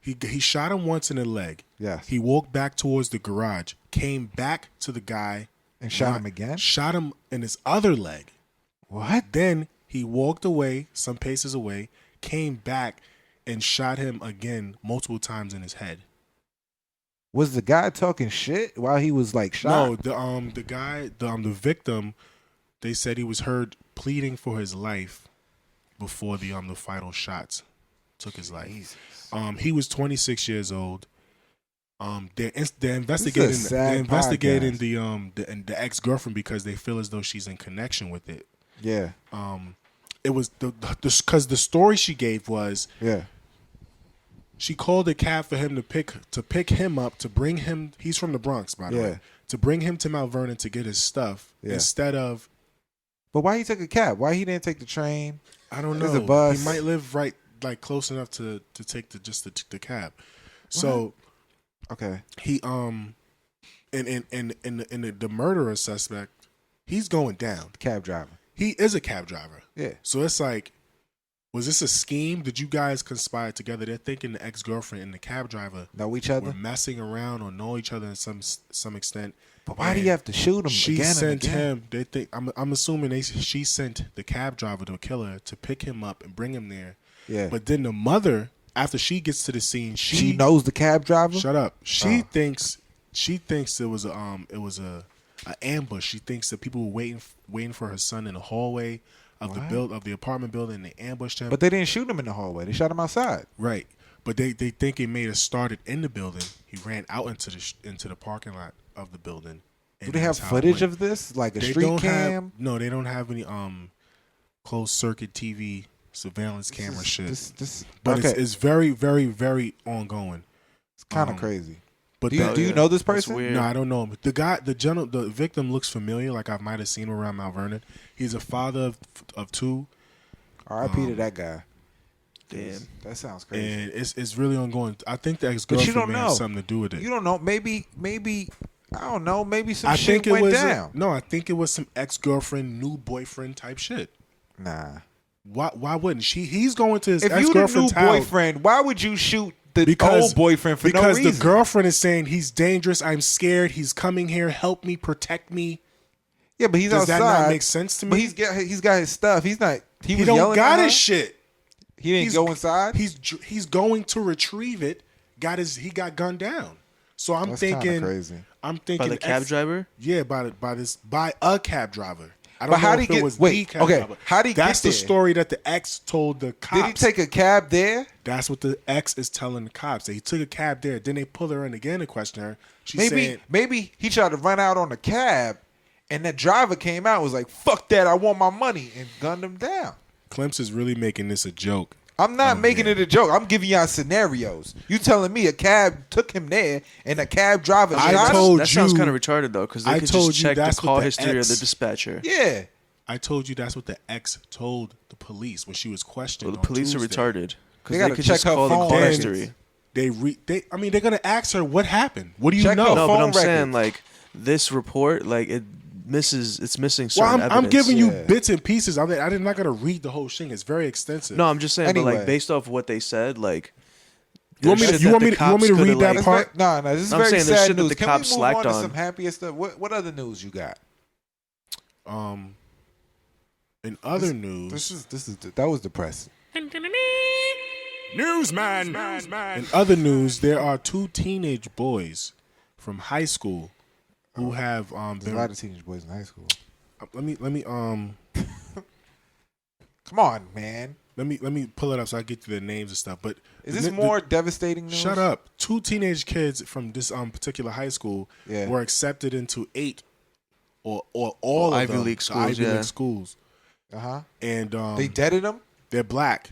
he shot him once in the leg. Yes. He walked back towards the garage, came back to the guy, And shot him again? Shot him in his other leg. What? Then he walked away, some paces away, came back and shot him again multiple times in his head. Was the guy talking shit while he was like shot? No, the guy, the victim, they said he was heard pleading for his life before the final shots took his life. Jesus. He was 26 years old. They're investigating the ex-girlfriend because they feel as though she's in connection with it. Yeah. It was because the story she gave was she called a cab for him to pick him up, to bring him. He's from the Bronx, by the way. To bring him to Mount Vernon to get his stuff instead of. But why he took a cab? Why he didn't take the train? I don't know. A bus. He might live right close enough to take the cab. So. Okay. He and the murderer suspect, he's going down. Cab driver. He is a cab driver. Yeah. So it's like, was this a scheme? Did you guys conspire together? They're thinking the ex-girlfriend and the cab driver know each other, were messing around or know each other in some extent. But why do you have to shoot him? She again sent and again? him. They think I'm assuming she sent the cab driver to kill her to pick him up and bring him there. Yeah. But then the mother, after she gets to the scene, she knows the cab driver. Shut up. She thinks it was a ambush. She thinks that people were waiting for her son in the hallway of the apartment building. And they ambushed him. But they didn't shoot him in the hallway. They shot him outside. Right. But they think it may have started in the building. He ran out into the parking lot of the building. Do they have footage of this, like a street cam? No, they don't have any closed circuit TV surveillance camera shit. But okay. it's very, very, very ongoing. It's kind of crazy. But do you know this person? No, I don't know him. The victim looks familiar, like I might have seen him around Mount Vernon. He's a father of two. R.I.P. to that guy. Damn, that sounds crazy. And it's really ongoing. I think the ex-girlfriend may have something to do with it. You don't know. Maybe I don't know. Maybe some shit went down. No, I think it was some ex-girlfriend, new boyfriend type shit. Nah. Why wouldn't she? He's going to his if ex-girlfriend's you the new house. boyfriend, why would you shoot the old boyfriend for no reason? Because the girlfriend is saying he's dangerous. I'm scared. He's coming here. Help me, protect me. Yeah, but he's Does outside. Does that not make sense to me? But he's got his stuff. He's not. He was don't yelling got at his her? shit. He didn't go inside. He's going to retrieve it. He got gunned down. So I'm That's thinking crazy. I'm thinking by the cab driver. Yeah, by a cab driver. I don't But know how if did he it was get? the cab driver. How did he That's get the there? story that the ex told the cops. Did he take a cab there? That's what the ex is telling the cops. That he took a cab there. Then they pull her in again to question her. Maybe he tried to run out on the cab, and that driver came out and was like, "Fuck that! I want my money," and gunned him down. Clemps is really making this a joke. I'm not making it a joke. I'm giving y'all scenarios. You telling me a cab took him there and a cab driver shot him? That sounds kind of retarded though, because they could just check the call history of the dispatcher. Yeah. I told you that's what the ex told the police when she was questioned. Well, the police are retarded. They gotta check her phone history. They're gonna ask her what happened. What do you know? No, but I'm saying like this report, like it's missing certain evidence. I'm giving you bits and pieces. I'm not gonna read the whole thing. It's very extensive. No, I'm just saying, but like based off what they said, like. You want me to read that part? No, this is very sad news. Can we move on to some happier stuff? What other news you got? In other news, that was depressing. Newsman. In other news, there are 2 teenage boys from high school who have There's a lot of teenage boys in high school. Let me Come on, man. Let me pull it up so I get to the names and stuff. But is this more devastating news? Shut up. 2 teenage kids from this particular high school were accepted into 8 or all of Ivy League schools. And they deaded them? They're black.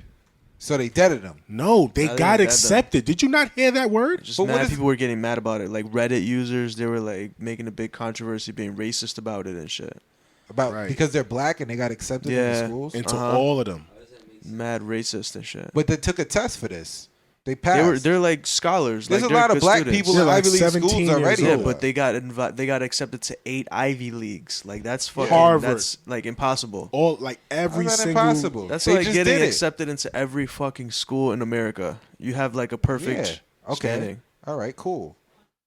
So they deaded them? No, they got accepted. Did you not hear that word? Just mad people were getting mad about it. Like Reddit users, they were like making a big controversy, being racist about it and shit. Because they're black and they got accepted into schools? Into all of them. Mad racist and shit. But they took a test for this. They passed. They're like scholars. There's like, a lot of black students. people in Ivy League schools already. Yeah, but they got accepted to 8 Ivy Leagues. Like that's fucking Harvard. That's like impossible. All like every single. Impossible. That's like getting accepted into every fucking school in America. You have like a perfect standing. All right, cool.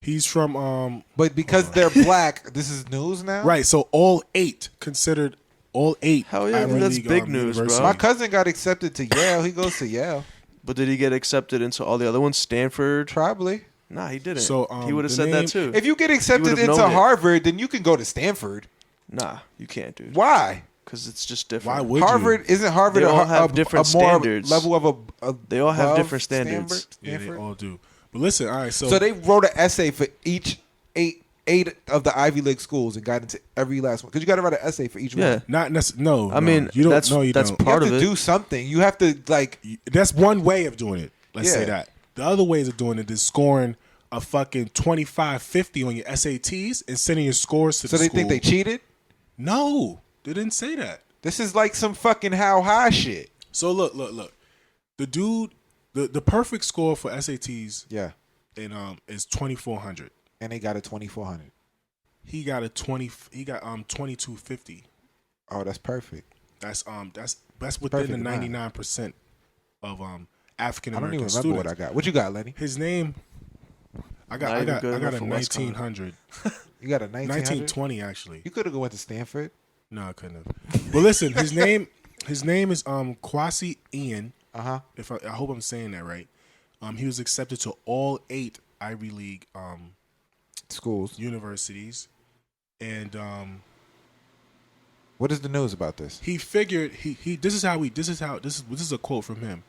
He's from But because they're black, this is news now? Right, so all 8 considered all 8. Hell yeah, Ivy that's League, big news, bro. My cousin got accepted to Yale. He goes to Yale. But did he get accepted into all the other ones? Stanford? Probably. Nah, he didn't. So he would have said that too. If you get accepted into Harvard, then you can go to Stanford. Nah, you can't, dude. Why? Because it's just different. Why would Harvard you? Isn't Harvard they all have different standards. Level of a they all have different standards. Yeah, they all do. But listen, all right. So they wrote an essay for each eight of the Ivy League schools and got into every last one because you got to write an essay for each one. Not necessarily. No, I mean you don't. That's no, you that's don't. part you have of to it. do something. You have to like. That's one way of doing it. Let's say that. The other ways of doing it is scoring a fucking 25-50 on your SATs and sending your scores to the school. So they think they cheated? No, they didn't say that. This is like some fucking how high shit. So look. The dude, the perfect score for SATs, is 2,400, and they got a 2,400. He got 2,250. Oh, that's perfect. That's within the 99% of African American students. I don't even remember what I got. What you got, Lenny? His name. I got a 1,900. You got a 1920 actually. You could have went to Stanford. No, I couldn't have. But listen, his name is Kwasi Ian. If I hope I'm saying that right. He was accepted to all 8 Ivy League schools, universities, and what is the news about this? He figured this is a quote from him.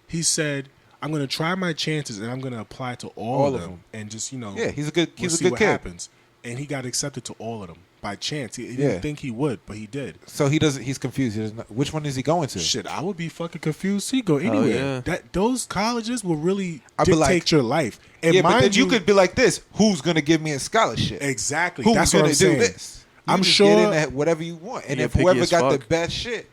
He said, "I'm going to try my chances and I'm going to apply to all of them and just he's a good see what kid. happens." And he got accepted to all of them by chance. He didn't think he would, but he did. So he doesn't. He's confused. He doesn't know, which one is he going to? Shit, I would be fucking confused. He go anywhere. Those colleges will really dictate your life. And but then you could be like this: who's going to give me a scholarship? Exactly. Who's That's going what to do saying. this? I'm just sure get in whatever you want, and if whoever got the best shit,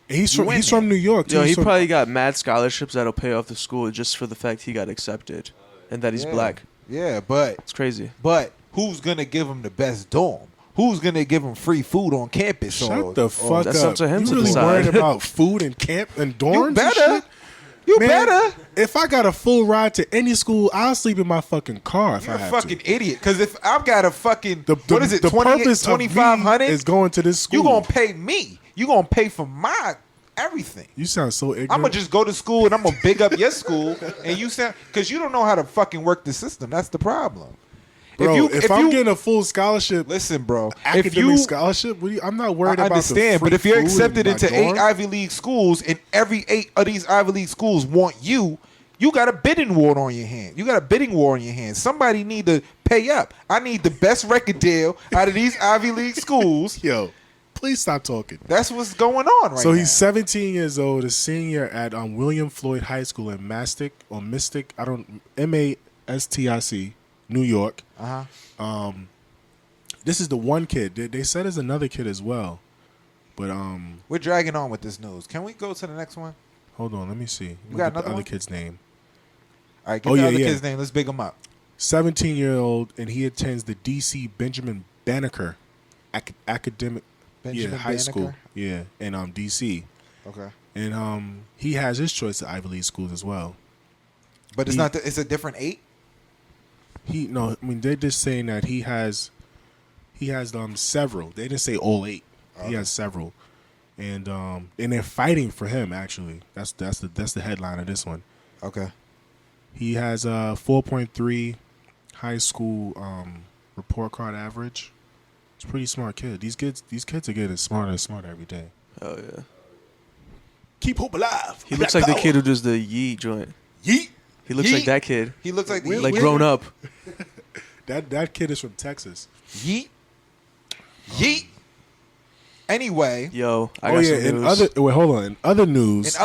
he's from New York. Too. Yo, he probably got mad scholarships that'll pay off the school just for the fact he got accepted, and that he's black. Yeah, but it's crazy. But who's gonna give him the best dorm? Who's gonna give him free food on campus? Shut the fuck that's up to him. You really worried about food and camp and dorms? You better. You better. If I got a full ride to any school, I'll sleep in my fucking car if I have to. You're a fucking idiot. Because if I've got a fucking what is it? 2,500 is going to this school. You gonna pay me? You gonna pay for my everything? You sound so ignorant. I'm gonna just go to school and I'm gonna big up your school, and you sound because you don't know how to fucking work the system. That's the problem. Bro, if I'm getting a full scholarship, listen, bro. Academic scholarship, I'm not worried about. I understand, but if you're accepted into dorm, 8 Ivy League schools, and every 8 of these Ivy League schools want you, you got a bidding war on your hands. You got a bidding war on your hands. Somebody need to pay up. I need the best record deal out of these Ivy League schools. Yo, please stop talking. That's what's going on right now. So he's 17 years old, a senior at William Floyd High School in Mystic, MASTIC, New York. This is the one kid. They said there's another kid as well, but we're dragging on with this news. Can we go to the next one? Hold on, let me see. You got the another other one? kid's name. All right, get the other kid's name. Let's big him up. 17-year-old, and he attends the D.C. Benjamin Banneker academic Benjamin high school. Banneker? Yeah, in D.C. Okay. And he has his choice of Ivy League schools as well. But it's not. It's a different 8. I mean they're just saying that he has several. They didn't say all 8. Okay. He has several, and they're fighting for him. Actually, that's the headline of this one. Okay. He has a 4.3 high school report card average. It's a pretty smart kid. These kids are getting smarter and smarter every day. Oh yeah. Keep hope alive. He looks like the kid who does the yeet joint. Yeet. He looks like that kid. He looks like like grown up. That kid is from Texas. Yeet. Yeet. Anyway. Yo, I got some news. Hold on. In other news.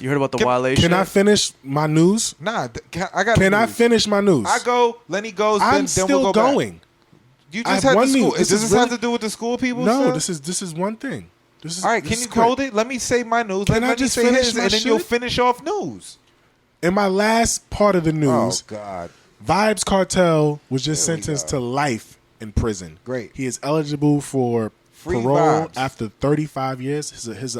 You heard about the Wale shit? Can I finish my news? Nah, I got. Can I finish my news? I go. Lenny goes. I'm then still we'll go going. Back. You just had the school. Does this have to do with the school people? No, stuff? this is one thing. All right, can you hold it? Let me say my news. Can I just finish my and then shit? you'll finish off news. In my last part of the news, oh God, Vibes Cartel was just sentenced to life in prison. Great. He is eligible for Free parole Vibes. after 35 years. His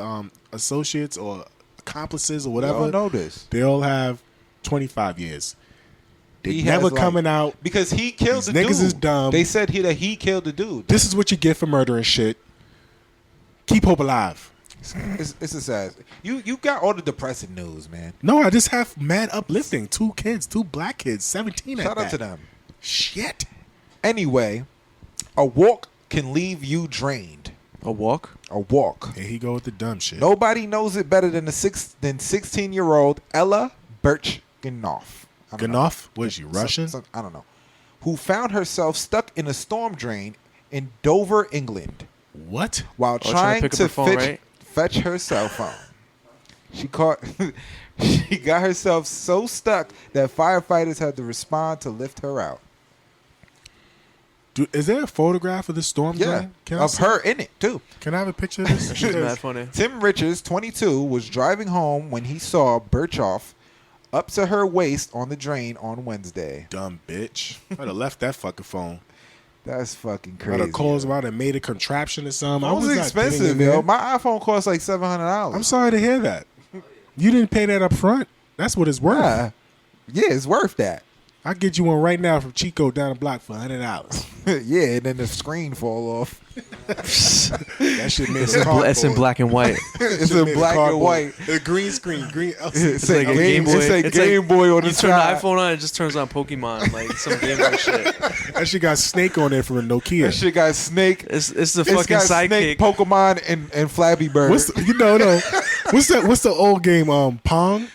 associates or accomplices or whatever. Y'all know this. They all have 25 years. They're He never has, like, coming out because he killed These the dude. niggas is dumb. They said that he killed the dude. This is what you get for murdering shit. Keep hope alive. It's a sad. You got all the depressing news, man. No, I just have mad uplifting. 2 black kids, 17 Shout at out to that. them. Shit. Anyway, a walk can leave you drained. A walk? A walk. Here he go with the dumb shit. Nobody knows it better than 16-year-old Ella Birchganoff. Ganoff? What is she, Russian? I don't know. Who found herself stuck in a storm drain in Dover, England. What? While trying pick up to her phone, right? fetch her cell phone. She got herself so stuck that firefighters had to respond to lift her out. Is there a photograph of the storm drain? Of her in it too. Can I have a picture of this? She's mad funny. Tim Richards, 22, was driving home when he saw Birchoff up to her waist on the drain on Wednesday. Dumb bitch. I'd have left that fucking phone. That's fucking I'd crazy. have called about and made a contraption or something. It was expensive, yo. My iPhone cost like $700. I'm sorry to hear that. You didn't pay that up front. That's what it's worth. Yeah, it's worth that. I'll get you one right now from Chico down the block for $100. Yeah, and then the screen fall off. That shit made It's in black and white. It's in black and white. A green screen. Green. It's like a Game Boy. It's It's Game like Boy on the You turn side. the iPhone on, it just turns on Pokemon, like some Game Boy shit. That shit got Snake on there from a Nokia. That shit got Snake. It's the It's fucking got sidekick. Snake, Pokemon, and Flappy Bird. What's What's the old game? Pong.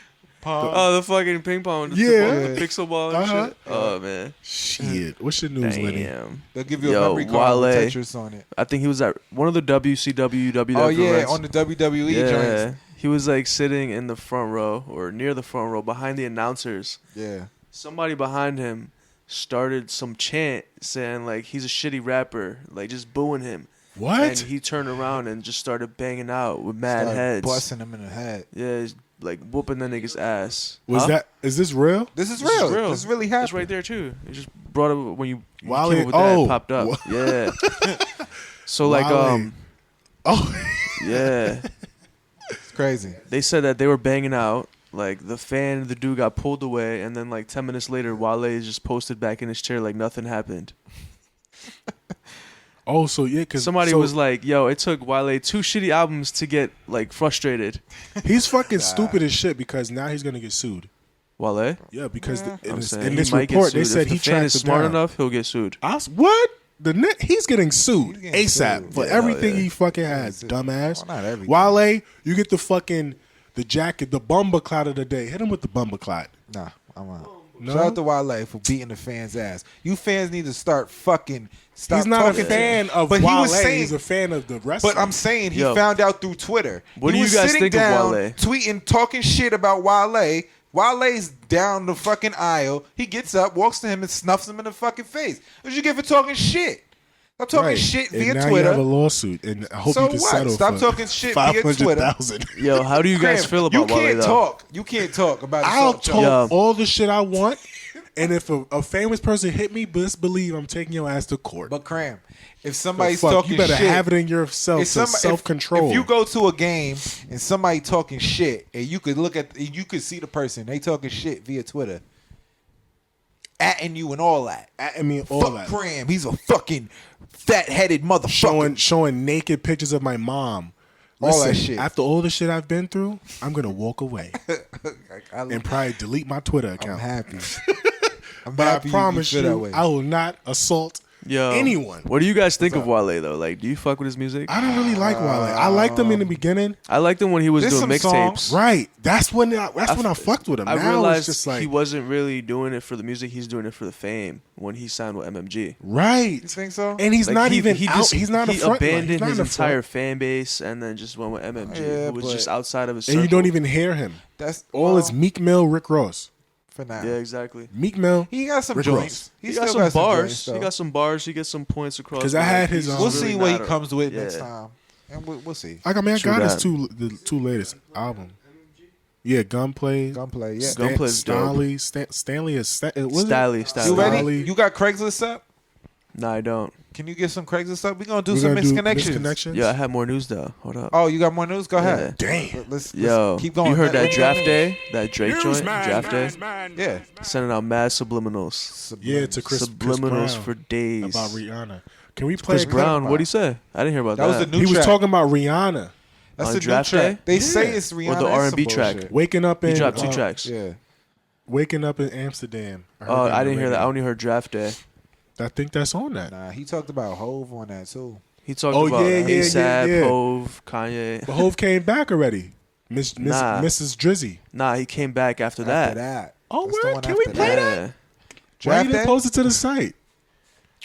Oh, the fucking ping pong. Yeah. The pixel ball and shit. Oh, man. Shit. What's your news, Lenny? Damn. They'll give you a memory card with Wale. Tetris on it. I think he was at one of the WCW, WWF Oh, yeah, events. on the WWE Yeah. joints. He was like sitting in the front row or near the front row behind the announcers. Yeah. Somebody behind him started some chant saying like he's a shitty rapper, like just booing him. What? And he turned around and just started banging out with mad Started heads. busting him in the head. Yeah, he's, like whooping that nigga's ass. Is this real? This is real. This really happened. It's right there too. It just brought up when you Wale- came up with that, oh. it popped up. What? Yeah. So like Wale. yeah. It's crazy. They said that they were banging out. Like the dude got pulled away, and then like 10 minutes later, Wale is just posted back in his chair like nothing happened. Oh, so yeah, because Somebody was like, "Yo, it took Wale 2 shitty albums to get like frustrated." he's fucking stupid as shit because now he's gonna get sued. Wale, Yeah, because I'm saying in he this might get report they sued. said if he the fan tracked is him smart down. enough, he'll get sued. What? He's getting sued He's getting ASAP sued. for Yeah, everything hell yeah. he fucking has, dumbass. Well, not everything. Wale, you get the jacket, the bumper clot of the day. Hit him with the bumper clot. Nah, I'm out. No? Shout out to Wale for beating the fans' ass. You fans need to stop He's not talking a fan of but Wale. He was saying, He's a fan of the wrestling. but I'm saying he Yo. found out through Twitter. What He do was you guys sitting think of down, Wale? tweeting, talking shit about Wale. Wale's down the fucking aisle. He gets up, walks to him, and snuffs him in the fucking face. What you get for talking shit? Stop talking shit via and now Twitter. You have a lawsuit, and I hope So you can what? settle. Stop for talking shit via Twitter. 500,000. Yo, how do you guys feel about you Wale can't though? talk. You can't talk about. I'll talk. talk all the shit I want, and if a famous person hit me, best believe I'm taking your ass to court. But Cram, if somebody's fuck, talking you better shit, have it in yourself. Self control. If you go to a game and somebody talking shit, and you could you could see the person they talking shit via Twitter, atting you and all that. I mean, all Fuck that. Cram, he's a fucking fat-headed motherfucker. Showing naked pictures of my mom. All that Listen, shit. After all the shit I've been through, I'm gonna walk away and probably delete my Twitter account. I'm happy. But happy I promise feel that you, way. I will not assault anyone. What do you guys think of Wale though? Like, do you fuck with his music? I don't really like Wale. I liked him in the beginning. I liked him when he was There's doing some mixtapes. songs. Right. That's when I fucked with him. I Now it's realized just like he wasn't really doing it for the music. He's doing it for the fame when he signed with MMG. right. You think so? And he's Like, not he even he out. just, He's not a he front. abandoned he's not his in the front. entire fan base and then just went with MMG, Yeah, who was but- just outside of his And circle. you don't even hear him. That's All is Meek Mill, Rick Ross. for now. Yeah, exactly. Meek Mill. He got some Rick joints. Ross. He still got some bars. joints, He though. got some bars. He gets some points across. 'Cause I but, had like, his, he's We'll really see what he not a- comes with yeah. next time, and we'll see. I got True his that. the two latest album. Yeah, Gunplay. Gunplay, yeah. Gunplay's dope. Stanley is Stanley. You ready? Stanley. You got Craigslist up? No, I don't. Can you get some Craigslist up? We're gonna do We're some gonna do misconnections. misconnections? Yeah, I have more news though. Hold up. Oh, you got more news? Go ahead. Damn. Let's Yo, keep going. you heard that What Draft got Day? That Drake joint? Draft Day? Yeah. Sending out mad subliminals. Yeah, to Chris Subliminals Brown for days. about Rihanna. Can we play Chris a clip? Brown, what'd he say? I didn't hear about That that. was the new He was track. talking about Rihanna That's on the new Draft track. Day? They say Yeah. it's Or Rihanna. the That's R&B some track. bullshit. waking up in He dropped two tracks. Yeah. waking up in Amsterdam. heard Oh, that I on the didn't hear that. I radio. only heard Draft Day. I think that's on that. Nah, he talked about Hove on that too. He talked Oh, about yeah, yeah, ASAP, yeah. Hove, Kanye. But Hove came back already. Nah. Mrs. Drizzy. Nah, he came back after After that. that. Oh, That's the word? one Can we after play that. that? Yeah. Why Draft you didn't Day? post it to the site?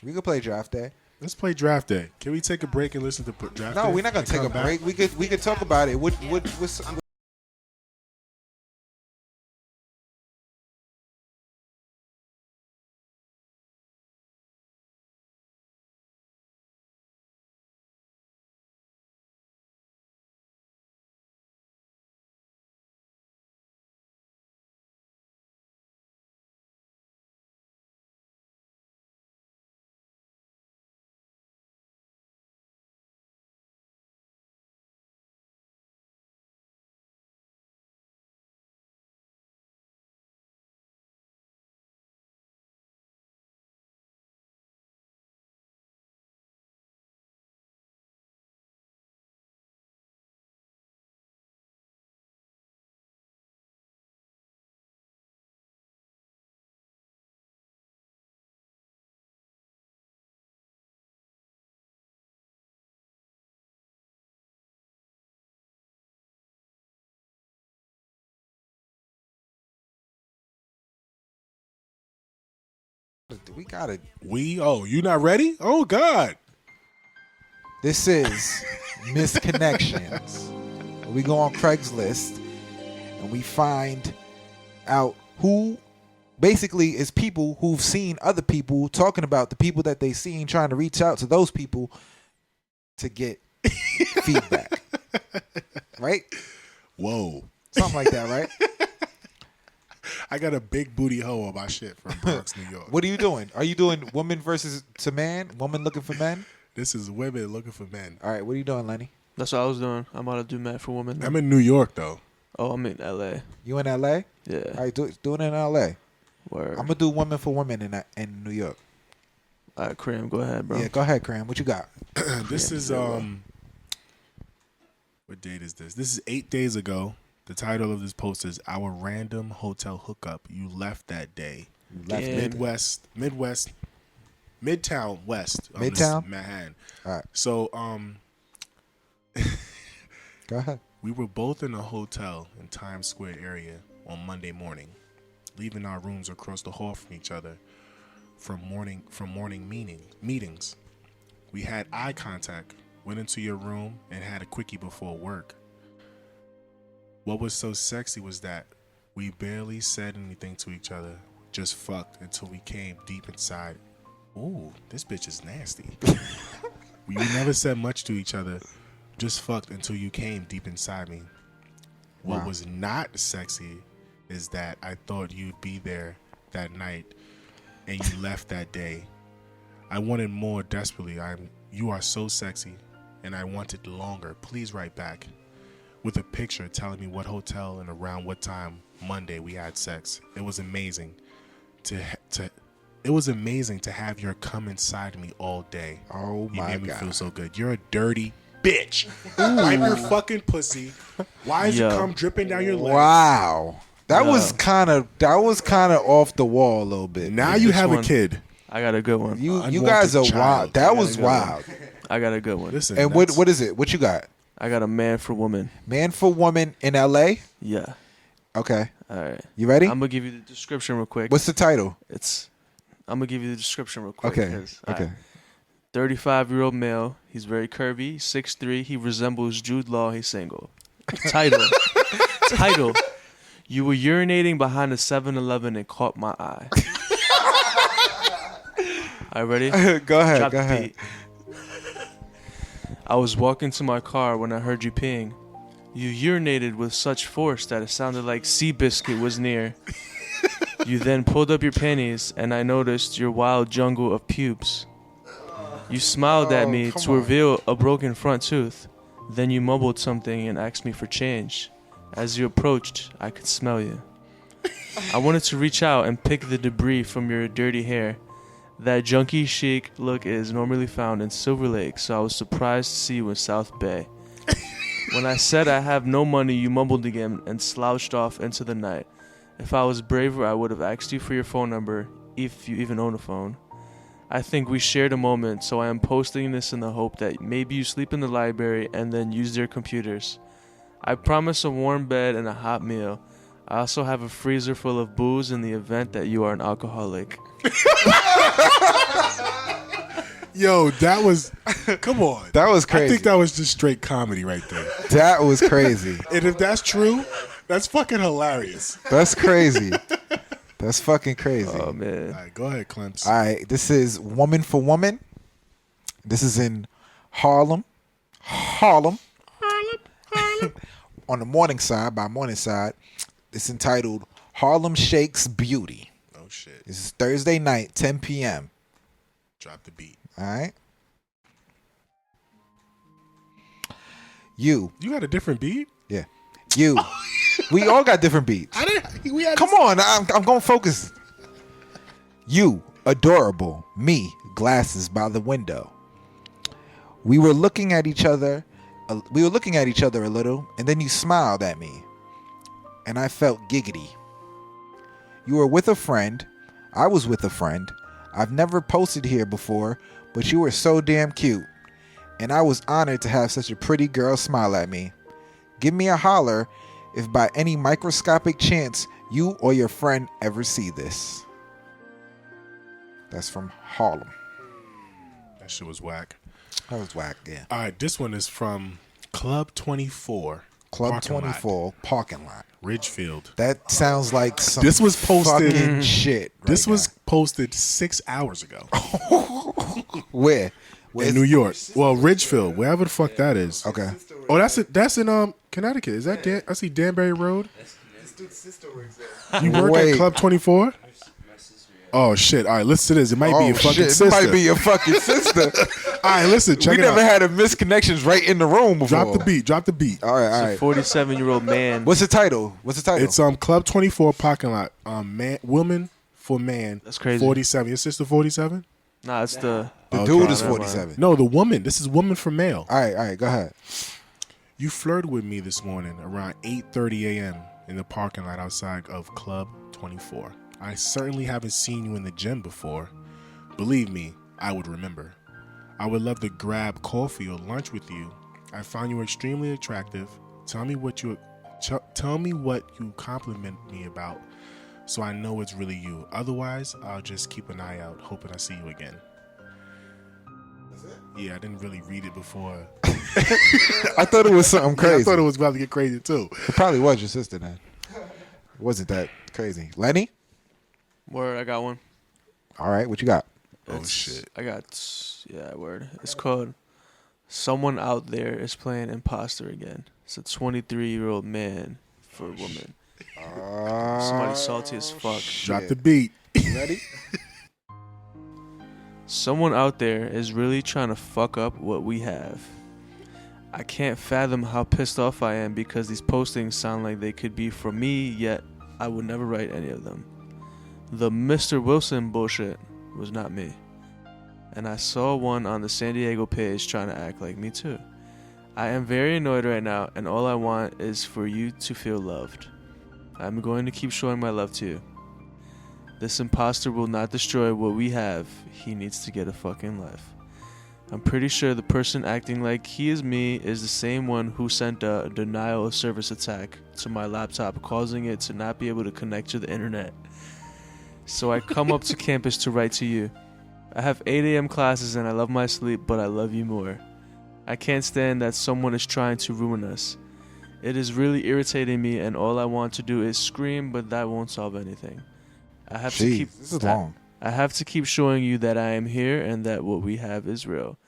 We could play Draft Day. Let's play Draft Day. Can we take a break and listen to Draft Day? No, we're not gonna and take a come back? break. We could talk about it. What's we got it. You not ready? Oh God. This is Misconnections. We go on Craigslist and we find out who basically is people who've seen other people talking about the people that they seen, trying to reach out to those people to get feedback. Right? Whoa. Something like that, right? I got a big booty hoe on my shit from Bronx, New York. What are you doing? Are you doing woman versus to man? Woman looking for men? This is women looking for men. All right, what are you doing, Lenny? That's what I was doing. I'm about to do Matt for Women. I'm in New York though. Oh, I'm in LA. You in LA? Yeah. All right, do it in LA. Word. I'm gonna do women for women in New York. All right, Cram, go ahead, bro. Yeah, go ahead, Cram. What you got? This is what date is this? This is 8 days ago. The title of this post is "Our Random Hotel Hookup You Left That Day." Left Damn. Midtown West. of Midtown? this Manhattan. All right, So go ahead. we were both in a hotel in Times Square area on Monday morning, leaving our rooms across the hall from each other from morning meetings. We had eye contact, went into your room, and had a quickie before work. What was so sexy was that we barely said anything to each other, just fucked until we came deep inside Ooh, this bitch is nasty. We never said much to each other. Just fucked until you came deep inside me. What Wow. was not sexy is that I thought you'd be there that night and you left that day. I wanted more desperately. You are so sexy and I wanted longer. Please write back with a picture telling me what hotel and around what time Monday we had sex. It was amazing it was amazing to have your come inside me all day. Oh my God. You made me feel so good. You're a dirty bitch. Wipe your fucking pussy. Why is your cum dripping down your legs? Wow. That was kind of off the wall a little bit. Now you have a kid. I got a good one. You guys are wild. That was wild. I got a good one. Listen, and what is it? What you got? I got a man for woman. Man for woman in LA? Yeah. Okay. All right. You ready? I'm gonna give you the description real quick. What's the title? I'm gonna give you the description real quick. Okay. Okay. 35-year-old male. He's very curvy. 6'3". He resembles Jude Law. He's single. Title. You were urinating behind a 7-Eleven and caught my eye. All right, ready? Go ahead. Drop Go the ahead. beat. I was walking to my car when I heard you peeing. You urinated with such force that it sounded like Seabiscuit was near. You then pulled up your panties, and I noticed your wild jungle of pubes. You smiled at me to reveal a broken front tooth. Then you mumbled something and asked me for change. As you approached, I could smell you. I wanted to reach out and pick the debris from your dirty hair. That junkie chic look is normally found in Silver Lake, so I was surprised to see you in South Bay. When I said I have no money, you mumbled again and slouched off into the night. If I was braver, I would have asked you for your phone number, if you even own a phone. I think we shared a moment, so I am posting this in the hope that maybe you sleep in the library and then use their computers. I promise a warm bed and a hot meal. I also have a freezer full of booze in the event that you are an alcoholic. Yo, that was... Come on. That was crazy. I think that was just straight comedy right there. That was crazy. And if that's true, that's fucking hilarious. That's crazy. That's fucking crazy. Oh, man. All right, go ahead, Clemps. All right, this is Woman for Woman. This is in Harlem. On the Morningside, by Morningside. It's entitled Harlem Shakes Beauty. Oh, shit. This is Thursday night, 10 p.m. Drop the beat. All right. You got a different beat? Yeah. You. We all got different beats. Come on, I'm going to focus. You, adorable. Me, glasses by the window. We were looking at each other. A little, and then you smiled at me, and I felt giggity. You were with a friend. I was with a friend. I've never posted here before, but you were so damn cute, and I was honored to have such a pretty girl smile at me. Give me a holler if by any microscopic chance you or your friend ever see this. That's from Harlem. That shit was whack. That was whack, yeah. All right, this one is from Club 24. Club 24 parking lot. Ridgefield. That sounds like some This was posted fucking shit. This was posted 6 hours ago. Where? In New York. Well, Ridgefield, wherever the fuck that is. Okay. Oh, that's in Connecticut. Is that Dan? I see Danbury Road. This dude's sister works there. You work at Club 24? Oh shit! All right, listen to this. It might be your fucking sister. It might be your fucking sister. All right, listen. Check we it out. never had a misconnections right in the room before. Drop the beat. Drop the beat. All right, all It's right. a 47-year-old man. What's the title? It's Club 24 parking lot. Man, woman for man. That's crazy. 47. Your sister 47? Nah, it's the dude is 47. No, the woman. This is woman for male. All right. Go ahead. You flirted with me this morning around 8:30 a.m. in the parking lot outside of Club 24. I certainly haven't seen you in the gym before. Believe me, I would remember. I would love to grab coffee or lunch with you. I find you extremely attractive. Tell me what you compliment me about, so I know it's really you. Otherwise, I'll just keep an eye out, hoping I see you again. That's it? Yeah, I didn't really read it before. I thought it was something crazy. Yeah, I thought it was about to get crazy too. It probably was your sister then. It wasn't that crazy. Lenny? Word, I got one. All right, what you got? shit. I got word. It's called "Someone Out There Is Playing Imposter Again." It's a 23-year-old man for a woman. Somebody salty as fuck. Drop the beat. Ready? Someone out there is really trying to fuck up what we have. I can't fathom how pissed off I am because these postings sound like they could be for me, yet I would never write any of them. The Mr. Wilson bullshit was not me. And I saw one on the San Diego page trying to act like me too. I am very annoyed right now, and all I want is for you to feel loved. I'm going to keep showing my love to you. This imposter will not destroy what we have. He needs to get a fucking life. I'm pretty sure the person acting like he is me is the same one who sent a denial of service attack to my laptop, causing it to not be able to connect to the internet. So I come up to campus to write to you. I have 8 a.m. classes and I love my sleep, but I love you more. I can't stand that someone is trying to ruin us. It is really irritating me, and all I want to do is scream, but that won't solve anything. I have to keep. This is long. I have to keep showing you that I am here and that what we have is real.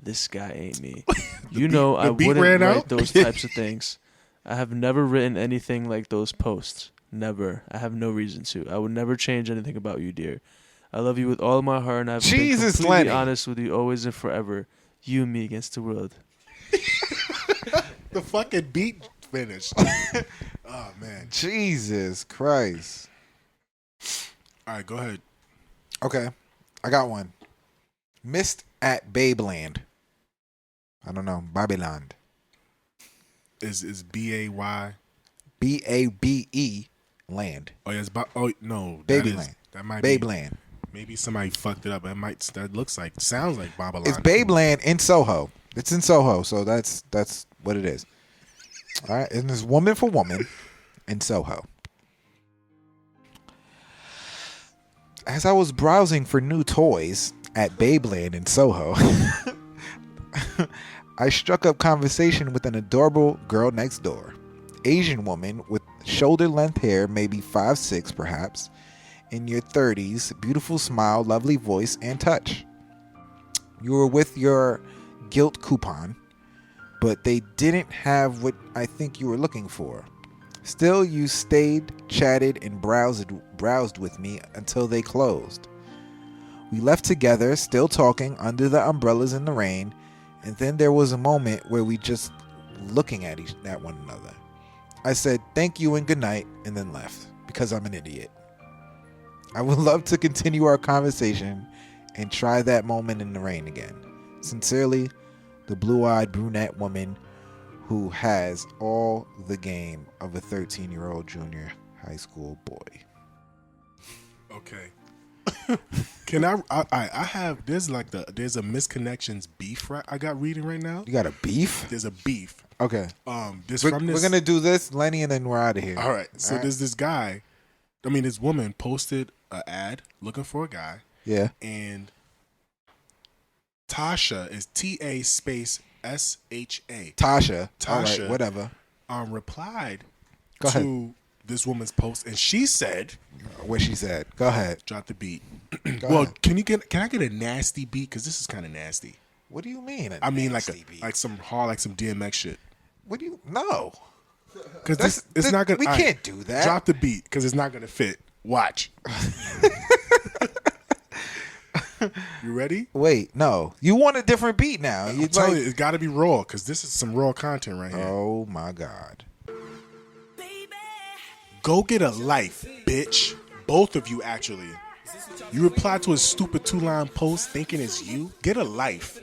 This guy ain't me. You know I wouldn't write those types of things. I have never written anything like those posts. Never. I have no reason to. I would never change anything about you, dear. I love you with all of my heart, and I've been completely honest with you always and forever. You and me against the world. The fucking beat finished. Oh, man. Jesus Christ. All right, go ahead. Okay. I got one. Missed at Babeland. I don't know. Babeland. Is B-A-Y? B-A-B-E land. Oh, yes. No. Babyland. That might Babeland. be. Maybe somebody fucked it up. Sounds like Babylon. It's Babeland in Soho. It's in Soho, so that's what it is. All right. And it's woman for woman in Soho. As I was browsing for new toys at Babeland in Soho, I struck up conversation with an adorable girl next door. Asian woman with shoulder-length hair, maybe 5'6" perhaps, in your 30s, beautiful smile, lovely voice, and touch. You were with your guilt coupon, but they didn't have what I think you were looking for. Still, you stayed, chatted, and browsed with me until they closed. We left together, still talking under the umbrellas in the rain, and then there was a moment where we just looking at one another. I said thank you and good night, and then left because I'm an idiot. I would love to continue our conversation and try that moment in the rain again. Sincerely, the blue-eyed brunette woman who has all the game of a 13-year-old junior high school boy. Okay. Can I have there's a misconnections beef I got reading right now. You got a beef? There's a beef. Okay. We're gonna do this, Lenny, and then we're out of here. All right. So there's this guy. This woman posted an ad looking for a guy. Yeah. And Tasha is T-A space S-H-A. Tasha. All right, whatever. Replied Go to ahead. this woman's post, and she said, what she said. Go ahead. Drop the beat. Ahead. Can I get a nasty beat? Because this is kind of nasty. What do you mean? Like some DMX shit. What do you? No. Because it's not gonna. We can't do that. Drop the beat because it's not gonna fit. Watch. You ready? Wait, no. You want a different beat now. I'm telling you, it's got to be raw because this is some raw content right here. Oh my God. Go get a life, bitch. Both of you, actually. You reply to a stupid 2-line post thinking it's you. Get a life.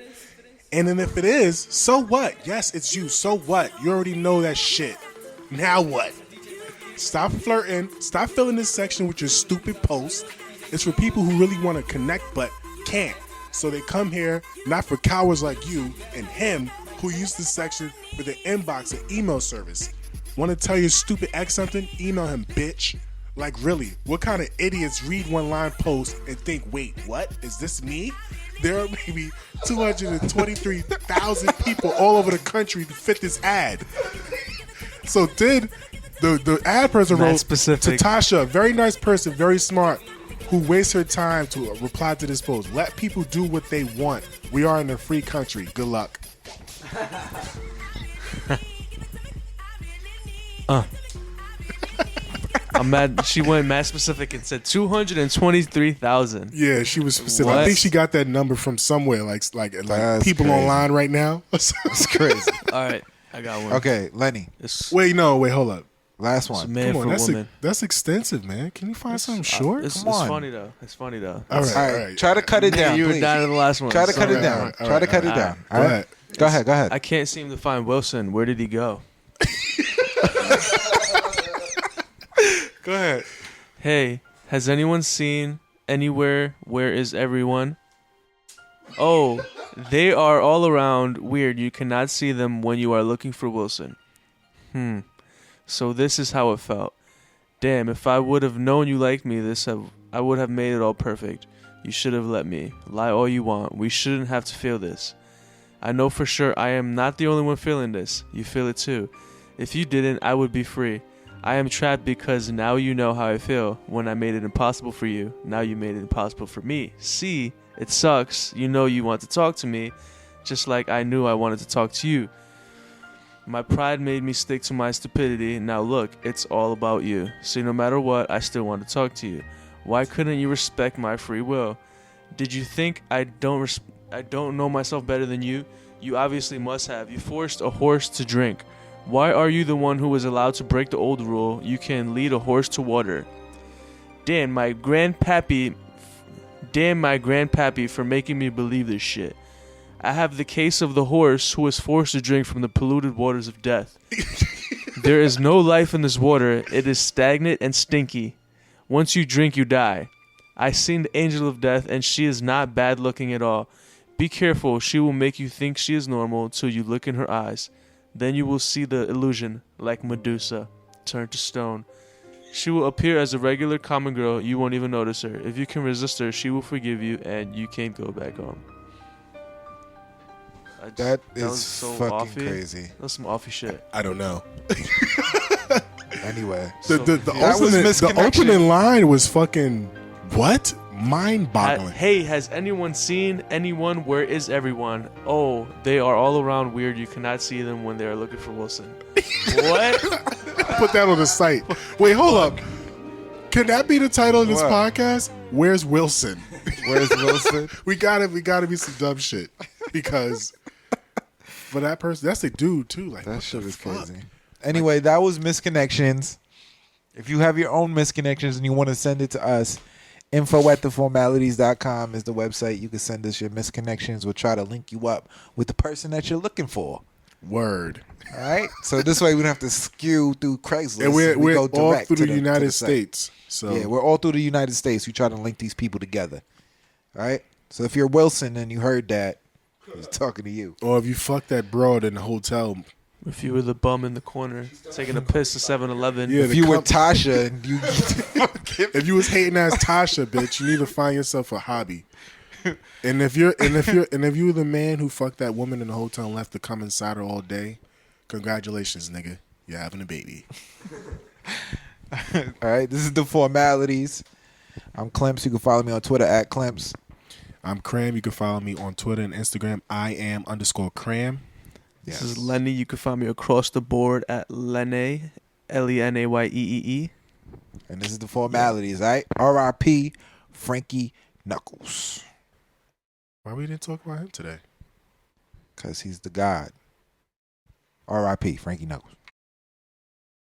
And then if it is, so what? Yes, it's you. So what? You already know that shit. Now what? Stop flirting. Stop filling this section with your stupid posts. It's for people who really want to connect but can't. So they come here not for cowards like you and him who use this section for the inbox and email service. Want to tell your stupid ex something? Email him, bitch. Like, really, what kind of idiots read one-line post and think, wait, what? Is this me? There are maybe 223,000 people all over the country to fit this ad. So did the ad person wrote to Tasha, very nice person, very smart, who wastes her time to reply to this post. Let people do what they want. We are in a free country. Good luck. I'm mad. She went mad specific and said 223,000. Yeah, she was specific. I What? think she got that number from somewhere, like That's people crazy. online right now. It's crazy. All right, I got one. Okay, Lenny. Wait, hold up. Last It's a one. man Come on, for that's woman. that's extensive, man. Can you find something short? It's Come on. funny though. It's funny though. All right, All right, try to cut it down, You were please. down to the last one. Try to cut it All down. right, all Try to right, cut all it right. down. Go All right. ahead. Go ahead. Go ahead. I can't seem to find Wilson. Where did he go? Go ahead. Hey, has anyone seen Anywhere? Where is everyone? Oh, they are all around. Weird. You cannot see them when you are looking for Wilson. So this is how it felt. Damn, if I would have known you liked me, I would have made it all perfect. You should have let me. Lie all you want. We shouldn't have to feel this. I know for sure I am not the only one feeling this. You feel it too. If you didn't, I would be free. I am trapped because now you know how I feel. When I made it impossible for you, now you made it impossible for me. See, it sucks. You know you want to talk to me, just like I knew I wanted to talk to you. My pride made me stick to my stupidity. Now look, it's all about you. See, no matter what, I still want to talk to you. Why couldn't you respect my free will? Did you think I don't know myself better than you? You obviously must have. You forced a horse to drink. Why are you the one who was allowed to break the old rule? You can lead a horse to water. Damn my grandpappy for making me believe this shit. I have the case of the horse who was forced to drink from the polluted waters of death. There is no life in this water. It is stagnant and stinky. Once you drink, you die. I seen the angel of death, and she is not bad looking at all. Be careful. She will make you think she is normal till you look in her eyes. Then you will see the illusion, like Medusa, turn to stone. She will appear as a regular common girl. You won't even notice her. If you can resist her, she will forgive you, and you can't go back home. That is was so fucking offy. crazy. That was some offy shit. I don't know. Anyway, the opening line was fucking what? Mind-boggling. Hey, has anyone seen anyone? Where is everyone? Oh, they are all around. Weird. You cannot see them when they are looking for Wilson. What? Put that on the site. Wait, hold up. Can that be the title of this What? podcast? Where's Wilson? Where's Wilson? we gotta be some dumb shit because for that person, that's a dude too. Like That shit is crazy. Anyway, that was Misconnections. If you have your own misconnections and you want to send it to us, info@theformalities.com is the website. You can send us your misconnections. We'll try to link you up with the person that you're looking for. Word. All right? So this way we don't have to skew through Craigslist. And we're We go all direct through to the United site. States. So Yeah, we're all through the United States. We try to link these people together. All right? So if you're Wilson and you heard that, he's talking to you. or if you fuck that broad in the hotel. If you were the bum in the corner taking a piss at 7-Eleven. Yeah, If you were Tasha and you if you was hating ass Tasha, bitch, you need to find yourself a hobby. And if you were the man who fucked that woman in the hotel and left to come inside her all day, congratulations, nigga. You're having a baby. All right, this is The Formalities. I'm Clemps. You can follow me on Twitter @Clemps. I'm Cram. You can follow me on Twitter and Instagram. I am_Cram. This is Lenny. You can find me across the board at Lene, Lenayee. And this is The Formalities, all right? R.I.P. Frankie Knuckles. Why we didn't talk about him today? Because he's the God. R.I.P. Frankie Knuckles.